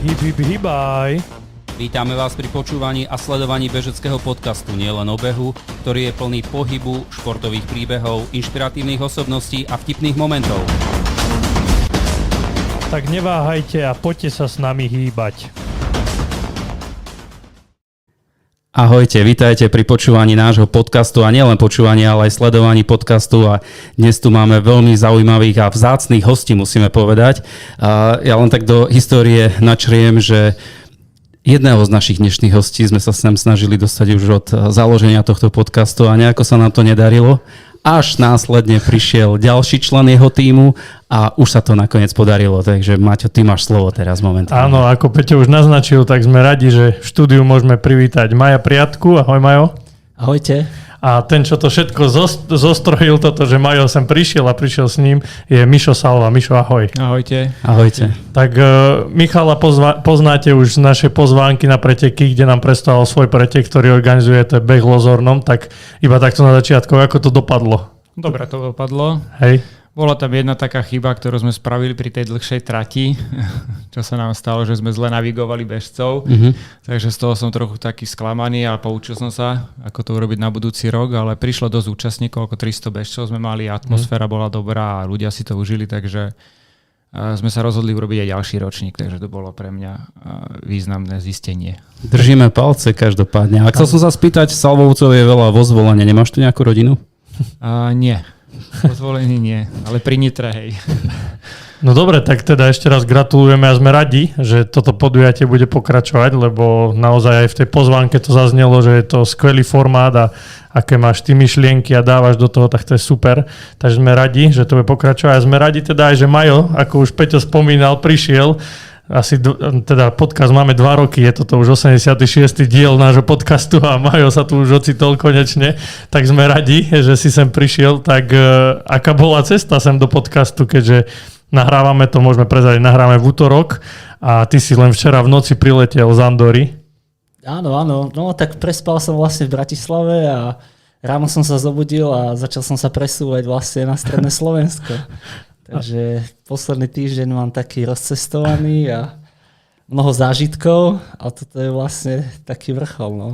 Hibaj. Vítame vás pri počúvaní a sledovaní bežeckého podcastu Nielen o behu, ktorý je plný pohybu, športových príbehov, inšpiratívnych osobností a vtipných momentov. Tak neváhajte a poďte sa s nami hýbať. Ahojte, vítajte pri počúvaní nášho podcastu a nielen počúvaní, ale aj sledovaní podcastu a dnes tu máme veľmi zaujímavých a vzácnych hostí, musíme povedať. Ja len tak do histórie načriem, že jedného z našich dnešných hostí sme sa sem snažili dostať už od založenia tohto podcastu a nejako sa nám to nedarilo. Až následne prišiel ďalší člen jeho tímu a už sa to nakoniec podarilo. Takže Maťo, ty máš slovo teraz momentálne. Áno, ako Peťo už naznačil, tak sme radi, že v štúdiu môžeme privítať Maja Priatku. Ahoj Majo. Ahojte. A ten, čo to všetko zostrojil, toto, že Majo sem prišiel a prišiel s ním, je Mišo Salva. Mišo, ahoj. Ahojte. Ahojte. Tak Michala poznáte už z našej pozvánky na preteky, kde nám predstavil svoj pretek, ktorý organizuje, to je beh Lozornom, tak iba takto na začiatku, ako to dopadlo? Dobre to dopadlo. Hej. Bola tam jedna taká chyba, ktorú sme spravili pri tej dlhšej trati, čo sa nám stalo, že sme zle navigovali bežcov. Takže z toho som trochu taký sklamaný a poučil som sa, ako to urobiť na budúci rok, ale prišlo dosť účastníkov, ako 300 bežcov sme mali, atmosféra bola dobrá a ľudia si to užili, takže sme sa rozhodli urobiť aj ďalší ročník, takže to bolo pre mňa významné zistenie. Držíme palce každopádne. A chcel som sa spýtať, Salvovcov je veľa vo Zvolene, nemáš tu nejakú rodinu? Nie. Pozvolený nie, ale pri Nitre, hej. No dobre, tak teda ešte raz gratulujeme a sme radi, že toto podujatie bude pokračovať, lebo naozaj aj v tej pozvánke to zaznelo, že je to skvelý formát a aké máš ty myšlienky a dávaš do toho, tak to je super. Takže sme radi, že to bude pokračovať a sme radi teda aj, že Majo, ako už Peťo spomínal, prišiel. Teda podcast máme 2 roky, je toto už 86. diel nášho podcastu a Majo sa tu už ocitol konečne, tak sme radi, že si sem prišiel. Tak aká bola cesta sem do podcastu, keďže nahrávame to, môžeme prezradiť, nahráme v útorok a ty si len včera v noci priletel z Andory. Áno, no tak prespal som vlastne v Bratislave a ráno som sa zobudil a začal som sa presúvať vlastne na stredné Slovensko. Takže posledný týždeň mám taký rozcestovaný a mnoho zážitkov a toto je vlastne taký vrchol. No.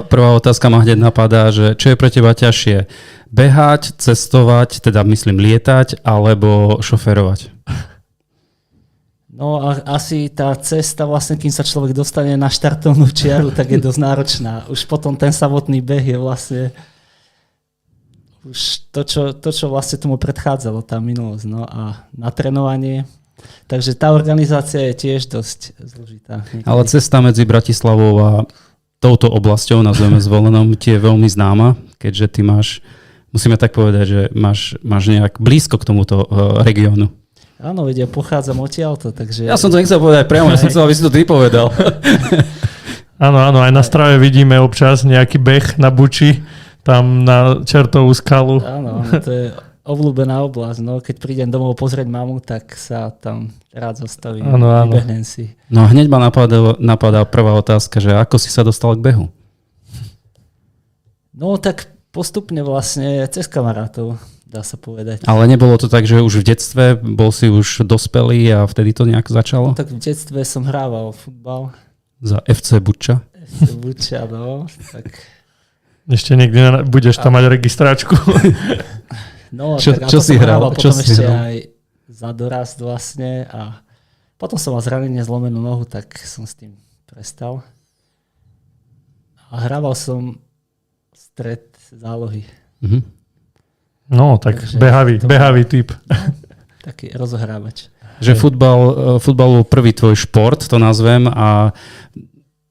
Prvá otázka ma hneď napadá, že čo je pre teba ťažšie? Behať, cestovať, teda myslím lietať, alebo šoférovať? No a asi tá cesta vlastne, kým sa človek dostane na štartovnú čiaru, tak je dosť náročná. Už potom ten samotný beh je vlastne už to, čo vlastne tomu predchádzalo, tá minulosť, no a natrénovanie. Takže tá organizácia je tiež dosť zložitá. Niekedy. Ale cesta medzi Bratislavou a touto oblasťou, nazveme Zvolenom, ti je veľmi známa, keďže ty máš, musíme tak povedať, že máš nejak blízko k tomuto regiónu. Áno, vedia, pochádzam odtiaľto, takže... Ja som to nechcel povedať priamo, ja som chcel, aby si to ty povedal. Áno, aj na Strave vidíme občas nejaký beh na Buči, tam na Čertovú skalu. Áno, to je obľúbená oblasť. No, keď prídem domov pozrieť mamu, tak sa tam rád zastavím. Áno. Vybehnem si. No a hneď ma napadá prvá otázka, že ako si sa dostal k behu? No tak postupne vlastne cez kamarátov, dá sa povedať. Ale nebolo to tak, že už v detstve bol si už dospelý a vtedy to nejak začalo? No, tak v detstve som hrával futbal. Za FC Buča? FC Buča, no. Tak... Ešte niekde budeš tam mať registráčku. No, čo si hral? Potom ešte aj za dorast vlastne a potom som mal zranenie, zlomenú nohu, tak som s tým prestal. A hrával som stred zálohy. Mhm. No, tak takže behavý typ. Taký rozohrávač. Že futbal bol prvý tvoj šport, to nazvem, a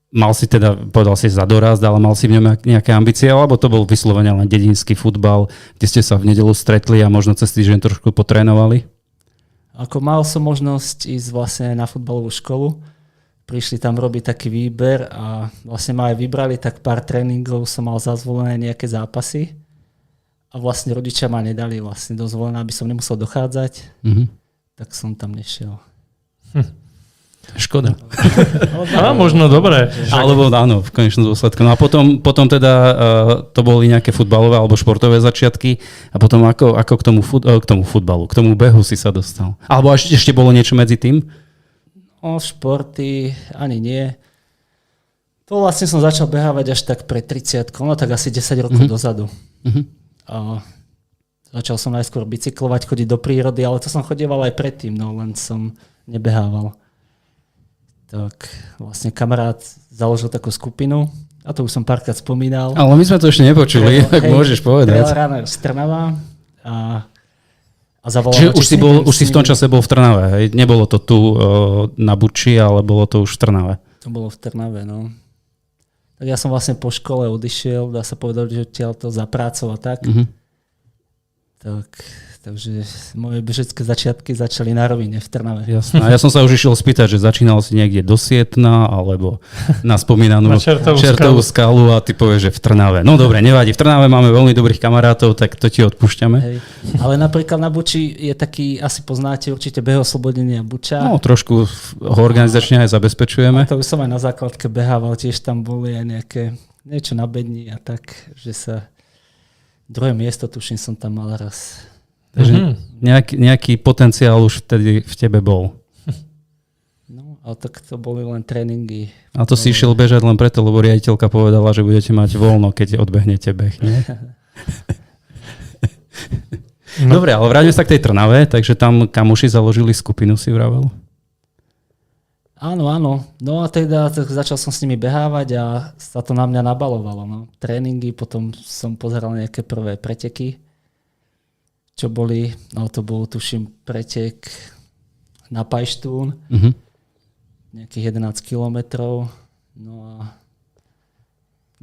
mal si teda, povedal si za dorast, ale mal si v ňom nejaké ambície, alebo to bol vyslovene len dedinský futbal, kde ste sa v nedeľu stretli a možno cez týždeň trošku potrénovali? Ako mal som možnosť ísť vlastne na futbalovú školu. Prišli tam robiť taký výber a vlastne ma aj vybrali, tak pár tréningov som mal zazvolené nejaké zápasy. A vlastne rodičia ma nedali vlastne dozvolené, aby som nemusel dochádzať. Tak som tam nešiel. Škoda. Možno dobre. Alebo áno, v konečnom dôsledku. No a potom teda to boli nejaké futbalové alebo športové začiatky a potom ako k tomu futbalu, k tomu behu si sa dostal? Alebo ešte bolo niečo medzi tým? Športy ani nie. To vlastne som začal behávať až tak pred 30, no tak asi 10 rokov dozadu. A začal som najskôr bicyklovať, chodiť do prírody, ale to som chodieval aj predtým, no len som nebehával. Tak vlastne kamarát založil takú skupinu, a to už som párkrát spomínal. Ale my sme to ešte nepočuli, tak môžeš povedať. Trail Runner z Trnava a zavolal. Čiže už si v tom čase bol v Trnave, hej? Nebolo to tu na Buči, ale bolo to už v Trnave. To bolo v Trnave, no. Tak ja som vlastne po škole odišiel, dá sa povedať, že odtiaľto za prácou a tak. Takže moje bežecké začiatky začali na rovine v Trnave. Jasné. A ja som sa už išiel spýtať, že začínal si niekde do Sietna, alebo na spomínanú Čertovú skalu a ty povieš, že v Trnave. No dobre, nevadí. V Trnave máme veľmi dobrých kamarátov, tak to ti odpúšťame. Hej. Ale napríklad na Buči je taký, asi poznáte určite Behoslobodenia Buča. No trošku ho organizačne aj zabezpečujeme. A to už som aj na základke behával, tiež tam boli aj niečo na bedni a tak, že sa... Druhé miesto, tuším, som tam mal raz. Takže nejaký potenciál už vtedy v tebe bol. No, ale tak to boli len tréningy. A to si išiel bežať len preto, lebo riaditeľka povedala, že budete mať voľno, keď odbehnete beh, nie? Dobre, ale vráťme sa k tej Trnave, takže tam kamoši založili skupinu, si vravel? Áno. No a teda začal som s nimi behávať a sa to na mňa nabalovalo. No. Tréningy, potom som pozeral nejaké prvé preteky, čo boli, no to bol tuším pretek na Pajštún, nejakých 11 kilometrov. No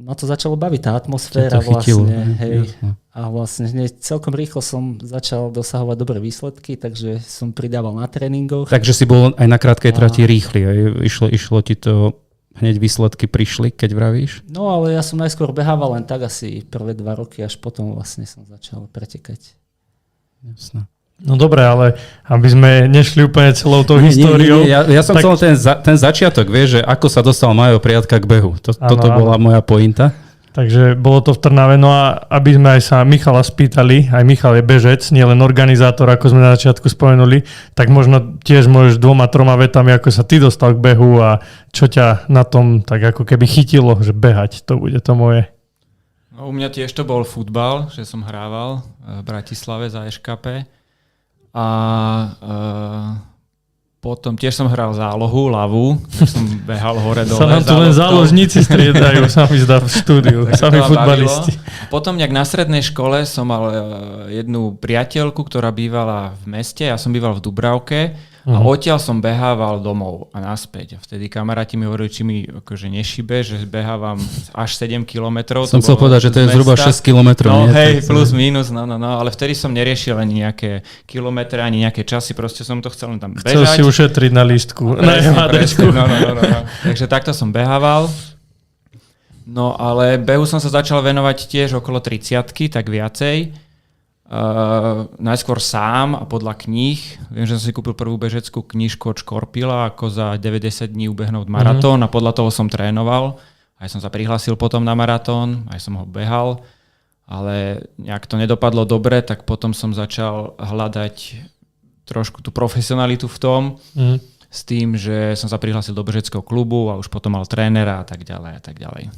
a to začalo baviť, tá atmosféra vlastne. Hej. A vlastne celkom rýchlo som začal dosahovať dobré výsledky, takže som pridával na tréningoch. Takže si bol aj na krátkej trati rýchly. Išlo ti to, hneď výsledky prišli, keď vravíš? No ale ja som najskôr behával len tak asi prvé 2 roky, až potom vlastne som začal pretekať. Jasné. No dobre, ale aby sme nešli úplne celou tou históriou. Nie. Ja som chcel ten začiatok, vieš, že ako sa dostal Majo Priatka k behu. Toto bola moja pointa. Takže bolo to v Trnave. No a aby sme aj sa Michala spýtali, aj Michal je bežec, nielen organizátor, ako sme na začiatku spomenuli, tak možno tiež môžeš 2-3 vetami, ako sa ty dostal k behu a čo ťa na tom tak ako keby chytilo, že behať, to bude to moje. No, u mňa tiež to bol futbal, že som hrával v Bratislave za EŠKP. A potom tiež som hral zálohu, ľavú, som behal hore-dole. Sa nám tu len záložníci striedajú, sa mi zdá v štúdiu, sami futbalisti. Potom nejak na strednej škole som mal jednu priateľku, ktorá bývala v meste, ja som býval v Dubravke a odtiaľ som behával domov a naspäť. A vtedy kamaráti mi hovorili, či mi akože nešibe, že behávam až 7 kilometrov. Som chcel povedať, že to je zhruba 6 kilometrov. No hej, plus minus, no, ale vtedy som neriešil ani nejaké kilometre, ani nejaké časy, proste som to chcel len tam bežať. Chcel si ušetriť na lístku, na MHDčku. No. Takže takto som behával. No ale behu som sa začal venovať tiež okolo 30-ky, tak viacej. Najskôr sám a podľa kníh. Viem, že som si kúpil prvú bežeckú knižku od Škorpila, ako za 90 dní ubehnúť maratón a podľa toho som trénoval. Aj som sa prihlásil potom na maratón, aj som ho behal, ale nejak to nedopadlo dobre, tak potom som začal hľadať trošku tú profesionalitu v tom, s tým, že som sa prihlásil do bežeckého klubu a už potom mal trénera a tak ďalej a tak ďalej.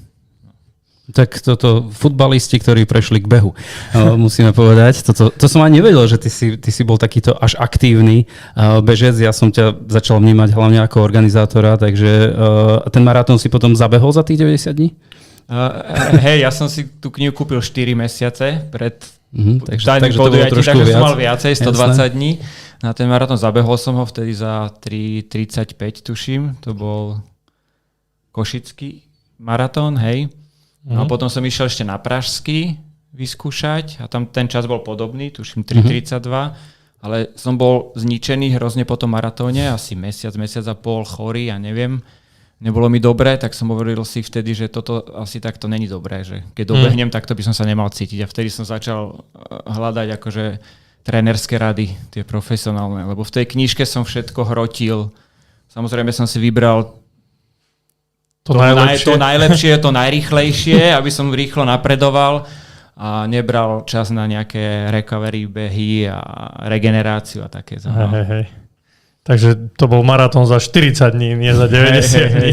Tak toto futbalisti, ktorí prešli k behu, musíme povedať. To som ani nevedel, že ty si bol takýto až aktívny bežec. Ja som ťa začal vnímať hlavne ako organizátora, takže ten maratón si potom zabehol za tých 90 dní? Hej, ja som si tú knihu kúpil 4 mesiace pred takže to bolo trošku takže viac. som mal viacej, 120 dní. Na ten maratón zabehol som ho vtedy za 3:35, tuším. To bol košický maratón, hej. No a potom som išiel ešte na pražský vyskúšať a tam ten čas bol podobný, tuším 3:32, ale som bol zničený hrozne po tom maratóne, asi mesiac a pol chorý a neviem, nebolo mi dobré, tak som hovoril si vtedy, že toto asi takto není dobré, že keď dobehnem, takto by som sa nemal cítiť a vtedy som začal hľadať akože trénerské rady, tie profesionálne, lebo v tej knižke som všetko hrotil. Samozrejme som si vybral to najlepšie, to najrýchlejšie, aby som rýchlo napredoval a nebral čas na nejaké recovery behy a regeneráciu a také. Hej. Takže to bol maratón za 40 dní, nie za 90 dní.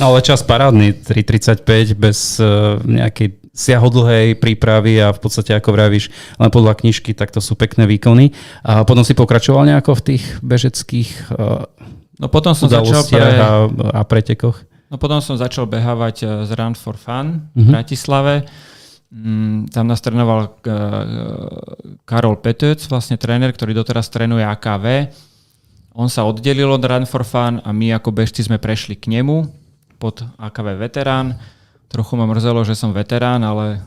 No ale čas parádny, 3:35 bez nejakej siahodlhej prípravy a v podstate, ako vravíš, len podľa knižky, tak to sú pekné výkony. A potom si pokračoval nejako v tých bežeckých No potom som začal a pretekoch? No potom som začal behávať z Run for Fun v Bratislave. Tam nás trénoval Karol Petőc, vlastne tréner, ktorý doteraz trénuje AKV. On sa oddelil od Run for Fun a my ako bežci sme prešli k nemu pod AKV veterán. Trochu ma mrzelo, že som veterán, ale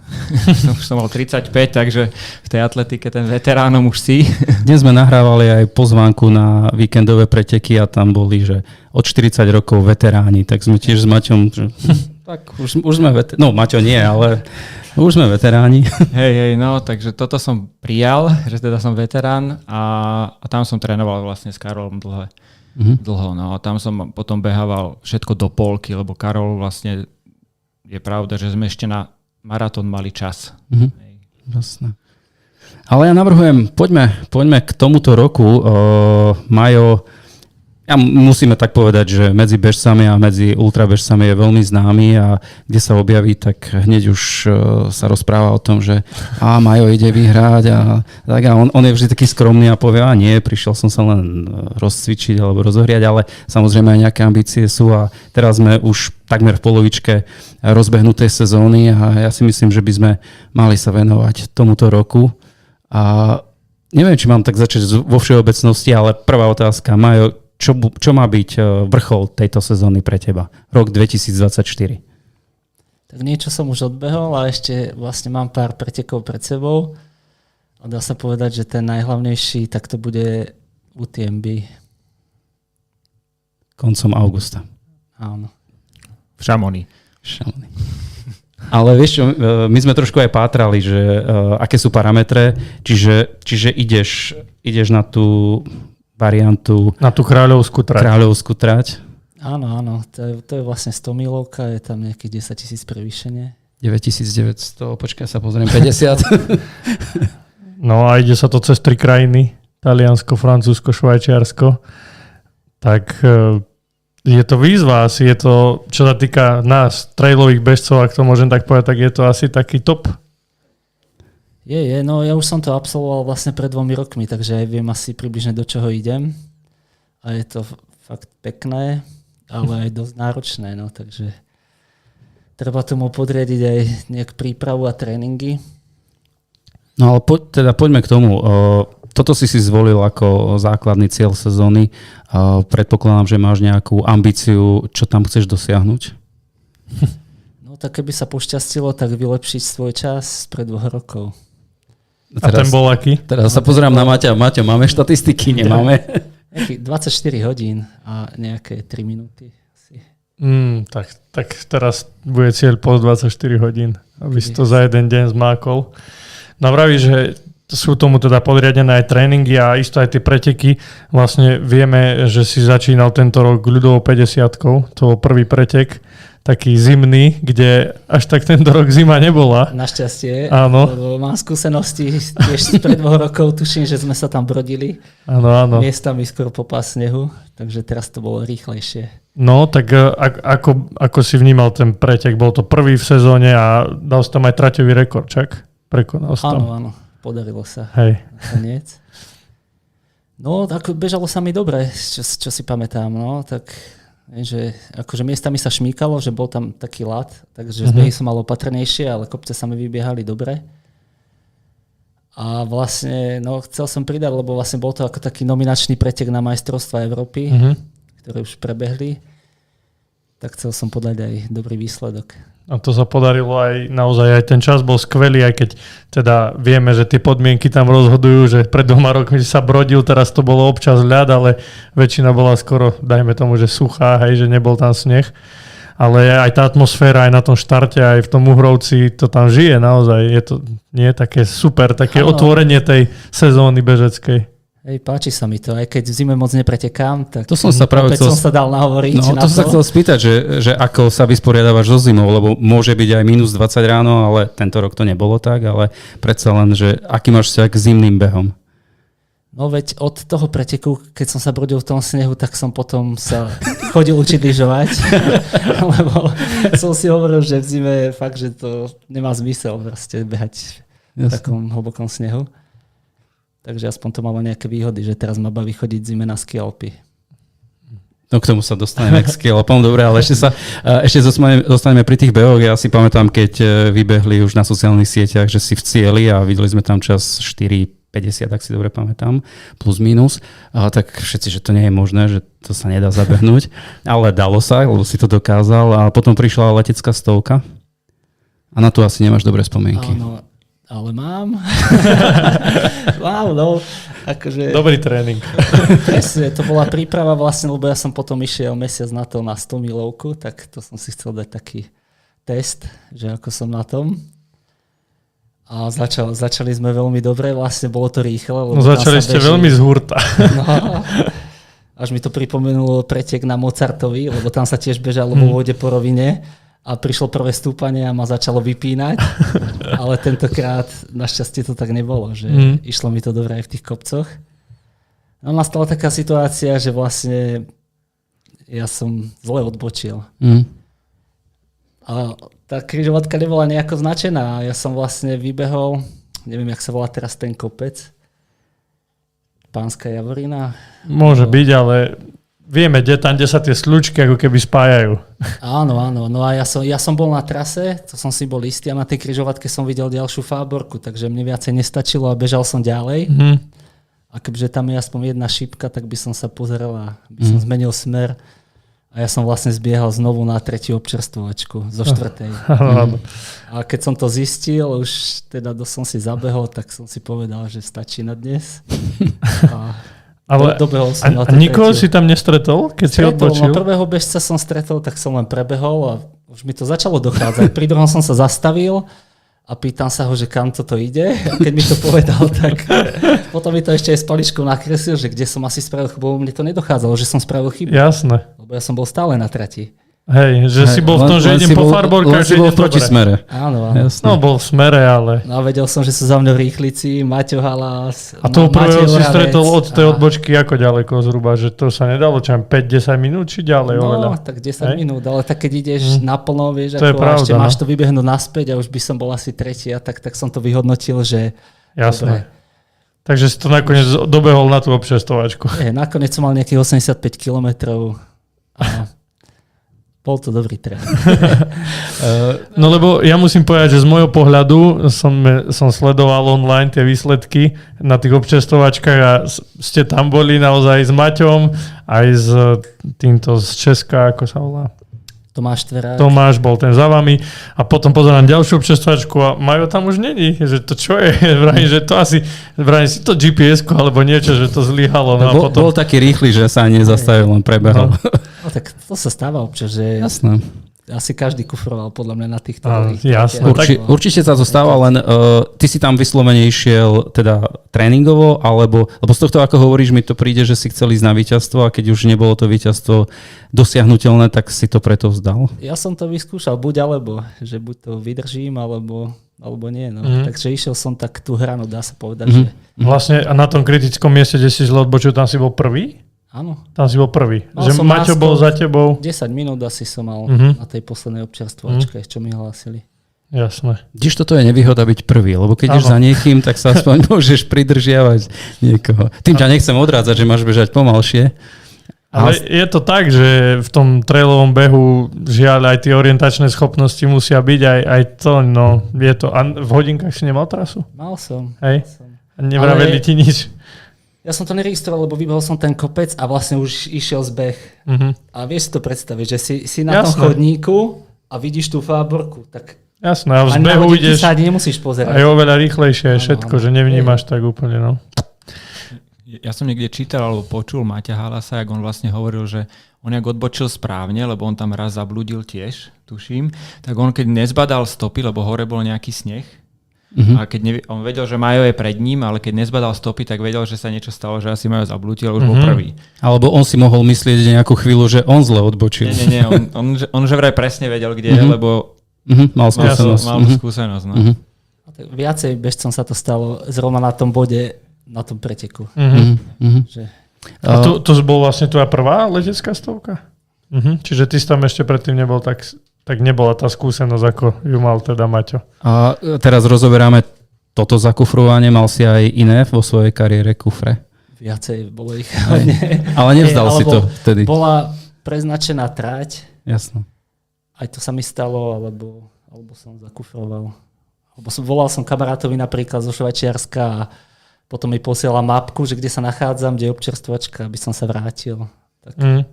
som mal 35, takže v tej atletike ten veteránom už si. Dnes sme nahrávali aj pozvánku na víkendové preteky a tam boli, že od 40 rokov veteráni, tak sme tiež s Maťom, že tak už sme veteráni, no Maťo nie, ale už sme veteráni. Hej, no, takže toto som prijal, že teda som veterán a tam som trénoval vlastne s Karolom dlho. No a tam som potom behával všetko do polky, lebo Karol vlastne je pravda, že sme ešte na maratón mali čas. Jasné. Ale ja navrhujem, poďme k tomuto roku. Majo, ja musíme tak povedať, že medzi bežcami a medzi ultrabežcami je veľmi známy a kde sa objaví, tak hneď už sa rozpráva o tom, že Majo ide vyhrať a on je vždy taký skromný a povie, nie, prišiel som sa len rozcvičiť alebo rozohriať, ale samozrejme aj nejaké ambície sú a teraz sme už takmer v polovičke rozbehnutej sezóny a ja si myslím, že by sme mali sa venovať tomuto roku. A neviem, či mám tak začať vo všeobecnosti, ale prvá otázka, Majo, čo má byť vrchol tejto sezóny pre teba? Rok 2024. Tak niečo som už odbehol a ešte vlastne mám pár pretekov pred sebou. A dá sa povedať, že ten najhlavnejší, tak to bude UTMB. Koncom augusta. Áno. V Šamoni. Ale vieš čo, my sme trošku aj pátrali, že aké sú parametre, čiže ideš na tú variantu... Na tú kráľovskú trať. Áno. To je vlastne 100 milovka, je tam nejakých 10 000 prevýšenie. 9900, počkaj sa pozriem, 50. No a ide sa to cez 3 krajiny. Taliansko, Francúzsko, Švajčiarsko. Tak je to výzva asi. Je to, čo sa týka nás, trailových bežcov, ak to môžem tak povedať, tak je to asi taký top. No ja už som to absolvoval vlastne pred 2 rokmi, takže aj viem asi približne do čoho idem. A je to fakt pekné, ale aj dosť náročné, no takže treba tomu podriadiť aj nejak prípravu a tréningy. No ale poďme k tomu. Toto si zvolil ako základný cieľ sezóny. Predpokladám, že máš nejakú ambíciu, čo tam chceš dosiahnuť? No tak keby sa pošťastilo, tak vylepšiť svoj čas pred 2 rokov. A ten bol aký? Teraz sa pozerám na Maťa. Maťo, máme štatistiky? Nemáme? 24 hodín a nejaké 3 minúty. Asi. Tak teraz bude cieľ po 24 hodín, aby si to za jeden deň zmákol. No vraví, že sú tomu teda podriadené aj tréningy a isto aj tie preteky. Vlastne vieme, že si začínal tento rok ľudovou 50-kou. To bol prvý pretek, taký zimný, kde až tak tento rok zima nebola. Našťastie, áno. Lebo mám skúsenosti tiež pred 2 rokov, tuším, že sme sa tam brodili. Áno. Miestami skoro po pás snehu, takže teraz to bolo rýchlejšie. No, tak ako si vnímal ten pretek? Bol to prvý v sezóne a dal si tam aj traťový rekord, čak? Prekonal si tam. Áno, podarilo sa. Hej. Nakoniec. No, tak bežalo sa mi dobre, čo si pamätám, no, tak... že akože miestami sa šmíkalo, že bol tam taký ľad, takže zbehy som mal opatrnejšie, ale kopce sa mi vybiehali dobre. A vlastne, chcel som pridať, lebo vlastne bol to ako taký nominačný pretek na majstrovstvá Európy, ktoré už prebehli. Tak chcel som podať aj dobrý výsledok. A to sa podarilo aj naozaj, aj ten čas bol skvelý, aj keď teda vieme, že tie podmienky tam rozhodujú, že pred 2 rokmi sa brodil, teraz to bolo občas ľad, ale väčšina bola skoro, dajme tomu, že suchá, hej, že nebol tam sneh. Ale aj tá atmosféra, aj na tom štarte, aj v tom Uhrovci, to tam žije naozaj. Je to nie také super, také otvorenie tej sezóny bežeckej. Hej, páči sa mi to, aj keď v zime moc nepretekám, tak to som sa som sa dal nahovoriť. No, to som sa chcel spýtať, že ako sa vysporiadávaš so zimou, lebo môže byť aj minus 20 ráno, ale tento rok to nebolo tak, ale predsa len, že aký máš vzťah k zimným behom? No veď od toho preteku, keď som sa brodil v tom snehu, tak som potom sa chodil učiť lyžovať, lebo som si hovoril, že v zime fakt, že to nemá zmysel proste behať v takom hlbokom snehu. Takže aspoň to malo nejaké výhody, že teraz ma baví chodiť v zime na ski Alpy. No k tomu sa dostaneme k ski Alpom, dobre, ale ešte zostaneme pri tých behoch. Ja si pamätám, keď vybehli už na sociálnych sieťach, že si v cieli a videli sme tam čas 4:50, ak si dobre pamätám, plus minus, tak všetci, že to nie je možné, že to sa nedá zabehnúť, ale dalo sa, lebo si to dokázal a potom prišla letecká stovka a na to asi nemáš dobré spomienky. Áno, ale mám. Mám, no. Akože, Dobrý tréning. presne, to bola príprava vlastne, lebo ja som potom išiel mesiac na to na 100 milovku, tak to som si chcel dať taký test, že ako som na tom. A začali sme veľmi dobre, vlastne bolo to rýchle. No začali ste veľmi z hurta. No, až mi to pripomenulo pretek na Mozartovi, lebo tam sa tiež bežalo vo vode po rovine a prišlo prvé stúpanie a ma začalo vypínať, ale tentokrát našťastie to tak nebolo, že išlo mi to dobre aj v tých kopcoch. No nastala taká situácia, že vlastne ja som zle odbočil. A tá križovatka nebola nejako značená. Ja som vlastne vybehol, neviem, jak sa volá teraz ten kopec, Pánska Javorina. Môže byť, ale vieme, kde sa tie sľučky ako keby spájajú. Áno. No a ja som bol na trase, to som si bol istý a na tej križovatke som videl ďalšiu fáborku, takže mne viacej nestačilo a bežal som ďalej. A keďže tam je aspoň jedna šípka, tak by som sa pozrel a by som zmenil smer. A ja som vlastne zbiehal znovu na 3. občerstvovačku zo 4. A keď som to zistil, už teda som si zabehol, tak som si povedal, že stačí na dnes. Ale dobehol som na a nikoho si tam nestretol, keď si odbočil? No prvého bežca som stretol, tak som len prebehol a už mi to začalo dochádzať. Pri druhom som sa zastavil a pýtam sa ho, že kam toto ide. A keď mi to povedal, tak potom mi to ešte aj s paličkou nakreslil, že kde som asi spravil chybu, lebo mne to nedochádzalo, že som spravil chybu. Jasné. Lebo ja som bol stále na trati. Hej, že si bol v tom, že idem po farborkách, že idem v protismere. Áno. No bol v smere, ale... No a vedel som, že sú za mnou rýchlici, Maťo Halas, A toho prvého si stretol od tej odbočky ako ďaleko zhruba, že to sa nedalo, čo 5-10 minút, či ďalej oveľa? No, tak 10 minút, ale tak keď ideš naplno, vieš, to ako pravda, ešte máš to vybehnúť naspäť a už by som bol asi tretí a tak som to vyhodnotil, že... Jasné. Takže si to nakoniec dobehol na tú občerstvovačku. Nakoniec som mal nejakých 85 kilometrov a bol to dobrý tréning. No lebo ja musím povedať, že z môjho pohľadu som sledoval online tie výsledky na tých občerstvovačkách a ste tam boli naozaj s Maťom, aj s týmto z Česka, ako sa volá? Tomáš bol ten za vami a potom pozerám ďalšiu občerstvovačku a Majo tam už není, že to čo je, vrajím, že to asi, vrajím si to GPS-ko alebo niečo, že to zlyhalo. No bol taký rýchly, že sa ani nezastavil, len prebehol. No tak to sa stáva občas, že Jasné. Asi každý kufroval podľa mňa na týchto. Jasné. Určite sa to stáva, len ty si tam vyslovene išiel teda tréningovo, lebo z tohto, ako hovoríš, mi to príde, že si chcel ísť na víťazstvo a keď už nebolo to víťazstvo dosiahnuteľné, tak si to preto vzdal. Ja som to vyskúšal, buď alebo, že buď to vydržím, alebo nie. No. Takže išiel som tak tú hranu, dá sa povedať. Že... Vlastne na tom kritickom mieste, kde si zle odbočil, tam si bol prvý? Áno. Tam si bol prvý. Že Maťo bol za tebou. 10 minút asi som mal na tej poslednej občerstvovačke, čo mi hlásili. Jasné. Tiež toto je nevýhoda byť prvý, lebo keď ideš za niekým, tak sa aspoň môžeš pridržiavať niekoho. Tým ťa nechcem odrádzať, že máš bežať pomalšie. Ale je to tak, že v tom trailovom behu žiaľ aj tie orientačné schopnosti musia byť, aj to, no je to. A v hodinkách si nemal trasu? Mal som. Hej? A nevraveli ti nič? Ja som to neregistroval, lebo vybehol som ten kopec a vlastne už išiel zbeh. A vieš si to predstaviť, že si na tom chodníku a vidíš tú fáborku, tak jasné, a v zbehu ideš sa nemusíš pozerať. aj oveľa rýchlejšie všetko, že nevnímaš tak úplne. No. Ja som niekde čítal alebo počul Maťa Halasa, jak on vlastne hovoril, že on jak odbočil správne, lebo on tam raz zabludil tiež, tuším, tak on keď nezbadal stopy, lebo hore bol nejaký sneh, a keď on vedel, že Majo je pred ním, ale keď nezbadal stopy, tak vedel, že sa niečo stalo, že asi Majo zablútil, už bol prvý. Alebo on si mohol myslieť nejakú chvíľu, že on zle odbočil. Nie, on že vraj presne vedel, kde je, lebo mal skúsenosť. Mal skúsenosť. No. Viacej bežcom sa to stalo zrovna na tom bode na tom preteku. Že... A to bol vlastne tvoja prvá letecká stovka? Čiže ty si tam ešte predtým nebol tak nebola tá skúsenosť, ako ju mal teda Maťo. A teraz rozoberáme toto zakufrovanie. Mal si aj iné vo svojej kariére kufre? Viacej bolo ich. Ale nevzdal si to vtedy. Bola preznačená trať. Jasno. Aj to sa mi stalo, alebo som zakufroval. Volal som kamarátovi napríklad zo Švajčiarska a potom mi posielal mapku, že kde sa nachádzam, kde je občerstvačka, aby som sa vrátil. Tak,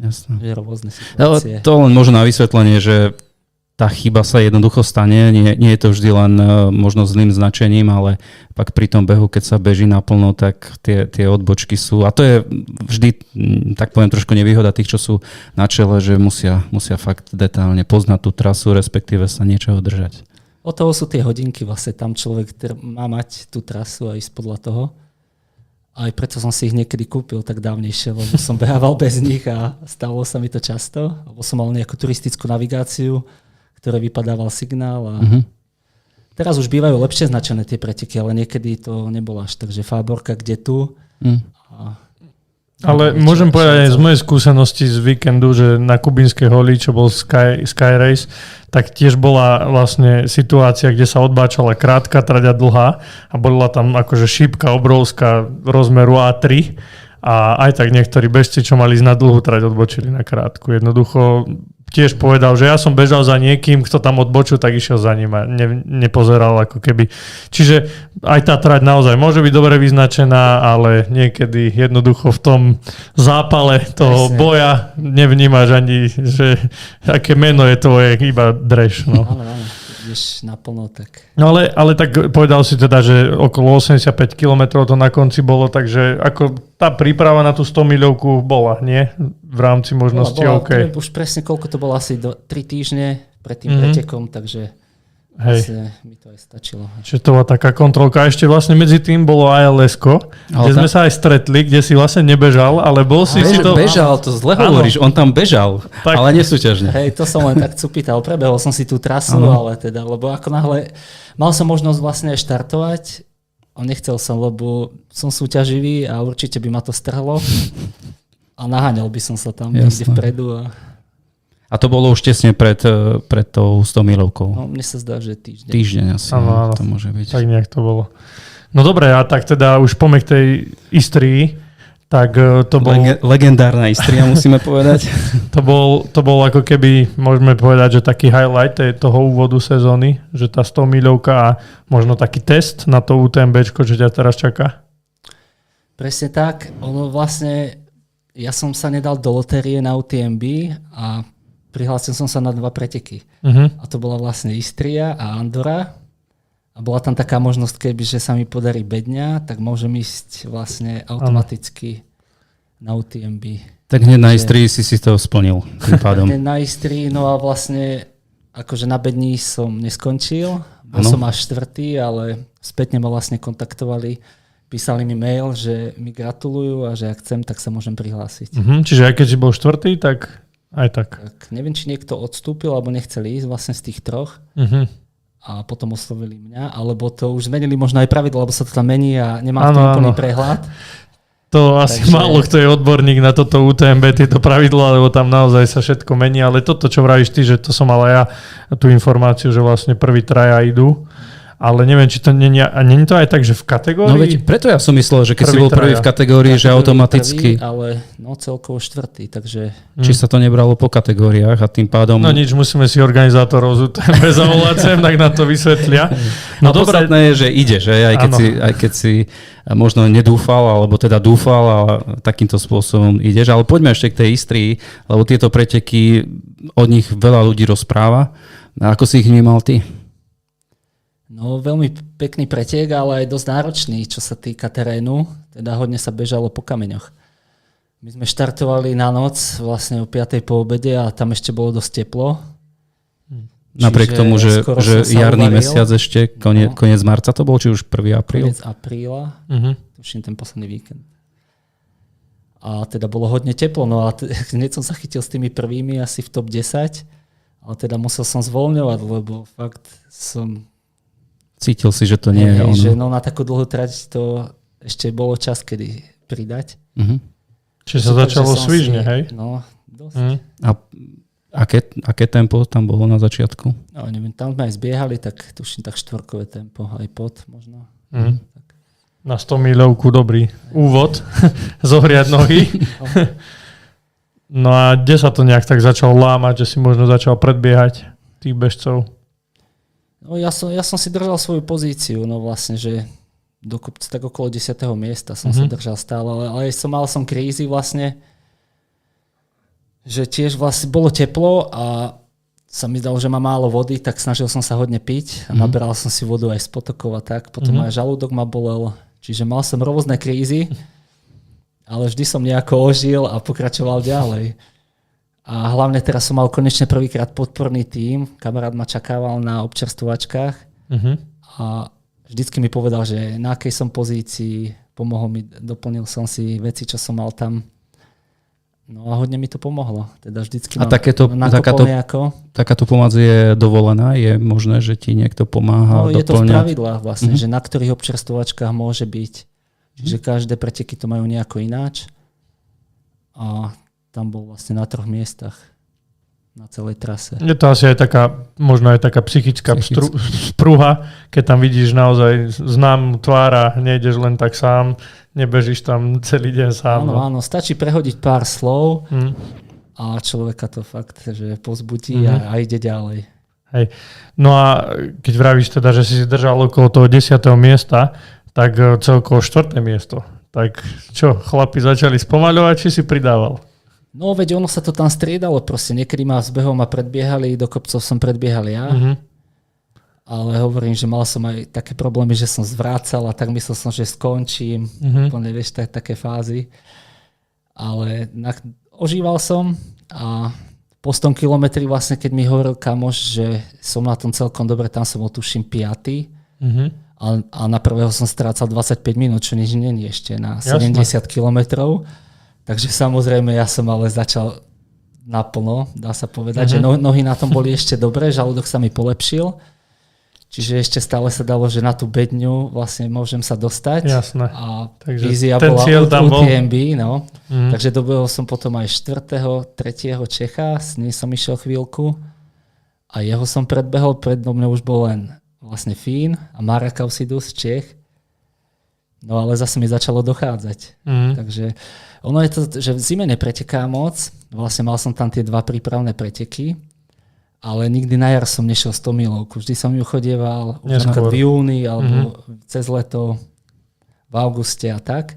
jasné. Že rôzne situácie. To len možno na vysvetlenie, že tá chyba sa jednoducho stane. Nie je to vždy len možno zlým značením, ale pak pri tom behu, keď sa beží naplno, tak tie odbočky sú. A to je vždy, tak poviem, trošku nevýhoda tých, čo sú na čele, že musia fakt detailne poznať tú trasu, respektíve sa niečoho držať. O toho sú tie hodinky, vlastne tam človek má mať tú trasu a ísť podľa toho. Aj preto som si ich niekedy kúpil tak dávnejšie, lebo som behával bez nich a stalo sa mi to často. Lebo som mal nejakú turistickú navigáciu, ktoré vypadával signál. A teraz už bývajú lepšie značené tie preteky, ale niekedy to nebolo až tak, že Fáborka, kde tu. Ale môžem povedať aj z mojej skúsenosti z víkendu, že na Kubínskej holi, čo bol Sky Race, tak tiež bola vlastne situácia, kde sa odbáčala krátka trať a dlhá a bola tam akože šípka obrovská rozmeru A3 a aj tak niektorí bežci, čo mali ísť na dlhú trať, odbočili na krátku. Jednoducho tiež povedal, že ja som bežal za niekým, kto tam odbočil, tak išiel za ním a nepozeral ako keby. Čiže aj tá trať naozaj môže byť dobre vyznačená, ale niekedy jednoducho v tom zápale toho boja nevnímaš ani, že aké meno je tvoje, iba dreš. No. Áno, ideš naplno, tak... No ale tak povedal si teda, že okolo 85 km to na konci bolo, takže ako tá príprava na tú 100 miľovku bola, nie? V rámci možnosti OK. Už presne koľko to bolo, asi 3 týždne pred tým pretekom, takže vlastne mi to aj stačilo. Čiže to bola taká kontrolka. A ešte vlastne medzi tým bolo ALS-ko, kde sme sa aj stretli, kde si vlastne nebežal, ale bol si to... Bežal, to zle hovoríš, on tam bežal, tak, ale nesúťažne. Hej, to som len tak cupítal, prebehol som si tú trasu, ale teda, lebo ako náhle mal som možnosť vlastne aj štartovať, nechcel som, lebo som súťaživý a určite by ma to strhlo a naháňal by som sa tam niekde vpredu. A to bolo už tesne pred tou 100 milovkou. No, mne sa zdá, že týždeň. Týždeň asi, áno. To môže byť. Tak nejak to bolo. No dobre, a tak teda už poďme k tej Istrii, tak to bol... Legendárna Istria, musíme povedať. To bol ako keby, môžeme povedať, že taký highlight toho úvodu sezóny, že tá 100 miľovka a možno taký test na to UTMBčko, čo ťa teraz čaká? Presne tak. Ono vlastne, ja som sa nedal do lotérie na UTMB a prihlásil som sa na 2 preteky. A to bola vlastne Istria a Andorra. A bola tam taká možnosť, keby že sa mi podarí bedňa, tak môžem ísť vlastne automaticky na UTMB. Tak hneď na Istrii si to splnil tým pádom. Hneď na Istrii, no a vlastne akože na bedni som neskončil. Bol som až 4., ale spätne ma vlastne kontaktovali. Písali mi mail, že mi gratulujú a že ak chcem, tak sa môžem prihlásiť. Čiže aj keď si bol 4., tak aj tak. Neviem, či niekto odstúpil, alebo nechcel ísť vlastne z tých 3. A potom oslovili mňa, alebo to už zmenili možno aj pravidlo, lebo sa to tam mení a nemám to úplný prehľad. To asi málo kto je odborník na toto UTMB, tieto pravidlá, lebo tam naozaj sa všetko mení, ale toto, čo vravíš ty, že to som mal aj ja, tú informáciu, že vlastne prvý traja idú. Ale neviem, či to nie je to aj tak, že v kategórii? No veď preto ja som myslel, že keď si bol prvý v kategórii, že automaticky... Ale celkovo 4., takže... Či sa to nebralo po kategóriách a tým pádom... No nič, musíme si organizátorov z UTMB zavolať sem, tak nám to vysvetlia. No dobré je, že ide, že aj keď si možno nedúfal, alebo teda dúfal a takýmto spôsobom ideš. Ale poďme ešte k tej Istrii, lebo tieto preteky, od nich veľa ľudí rozpráva. A ako si ich vnímal ty? No veľmi pekný pretek, ale aj dosť náročný, čo sa týka terénu. Teda hodne sa bežalo po kameňoch. My sme štartovali na noc, vlastne o 5:00 po obede a tam ešte bolo dosť teplo. Napriek tomu, že jarný mesiac ešte, koniec marca to bol, či už 1. apríl? Koniec apríla, tuším ten posledný víkend. A teda bolo hodne teplo, no a hneď som sa chytil s tými prvými asi v top 10, ale teda musel som zvoľňovať, lebo fakt som... Cítil si, že to nie je ono. Že no na takú dlhú trať to ešte bolo čas, kedy pridať. Čiže sa začalo svižne, hej? No, dosť. A aké tempo tam bolo na začiatku? No, neviem, tam sme aj zbiehali, tak tuším tak štvorkové tempo, aj pod možno. Na 100 miľovku dobrý úvod, zohriať nohy. No a kde sa to nejak tak začalo lámať, že si možno začal predbiehať tých bežcov? No, ja som si držal svoju pozíciu, no vlastne, že tak okolo 10. miesta som sa držal stále, ale mal som krízy vlastne, že tiež vlastne bolo teplo a sa mi zdalo, že má málo vody, tak snažil som sa hodne piť a naberal som si vodu aj z potokov a tak, potom aj žalúdok ma bolel, čiže mal som rôzne krízy, ale vždy som nejako ožil a pokračoval ďalej. A hlavne teraz som mal konečne prvýkrát podporný tím. Kamarát ma čakával na občerstvovačkách a vždycky mi povedal, že na akej som pozícii, pomohol mi, doplnil som si veci, čo som mal tam. No a hodne mi to pomohlo. Teda vždycky a takáto pomoc je dovolená? Je možné, že ti niekto pomáha doplňať? No je to v pravidlách vlastne, že na ktorých občerstvovačkách môže byť. Čiže každé preteky to majú nejako ináč. A tam bol vlastne na 3 miestach na celej trase. Je to asi aj taká, možno aj taká psychická sprúha, keď tam vidíš naozaj známu tvár a nejdeš len tak sám, nebežíš tam celý deň sám. Áno, stačí prehodiť pár slov a človeka to fakt, že povzbudí a ide ďalej. Hej. No a keď vravíš teda, že si držal okolo toho 10. miesta, tak celkovo 4. miesto. Tak čo, chlapi začali spomaľovať, či si pridával? No veď ono sa to tam striedalo, proste niekedy ma s behom a predbiehali, do kopcov som predbiehal ja, ale hovorím, že mal som aj také problémy, že som zvrácal a tak myslel som, že skončím, úplne vieš, také fázy. Ale ožíval som a po 100 kilometri vlastne, keď mi hovoril kamoš, že som na tom celkom dobre, tam som bol tuším 5. A na prvého som strácal 25 minút, čo nič nie je ešte na 70 kilometrov. Takže samozrejme ja som ale začal naplno, dá sa povedať, že nohy na tom boli ešte dobré, žalúdok sa mi polepšil. Čiže ešte stále sa dalo, že na tú bedňu vlastne môžem sa dostať. Jasné. A takže vízia bola UTMB, no. Takže dobehol som potom aj 4., 3. Čecha, s ním som išiel chvíľku a jeho som predbehol, predo mňa už bol len vlastne Fín a Marek Kausidus, Čech. No ale zase mi začalo dochádzať. Takže ono je to, že v zime nepreteká moc. Vlastne mal som tam tie 2 prípravné preteky, ale nikdy na jar som nešiel 100 milovku. Vždy som ju chodieval už v júni alebo cez leto, v auguste a tak.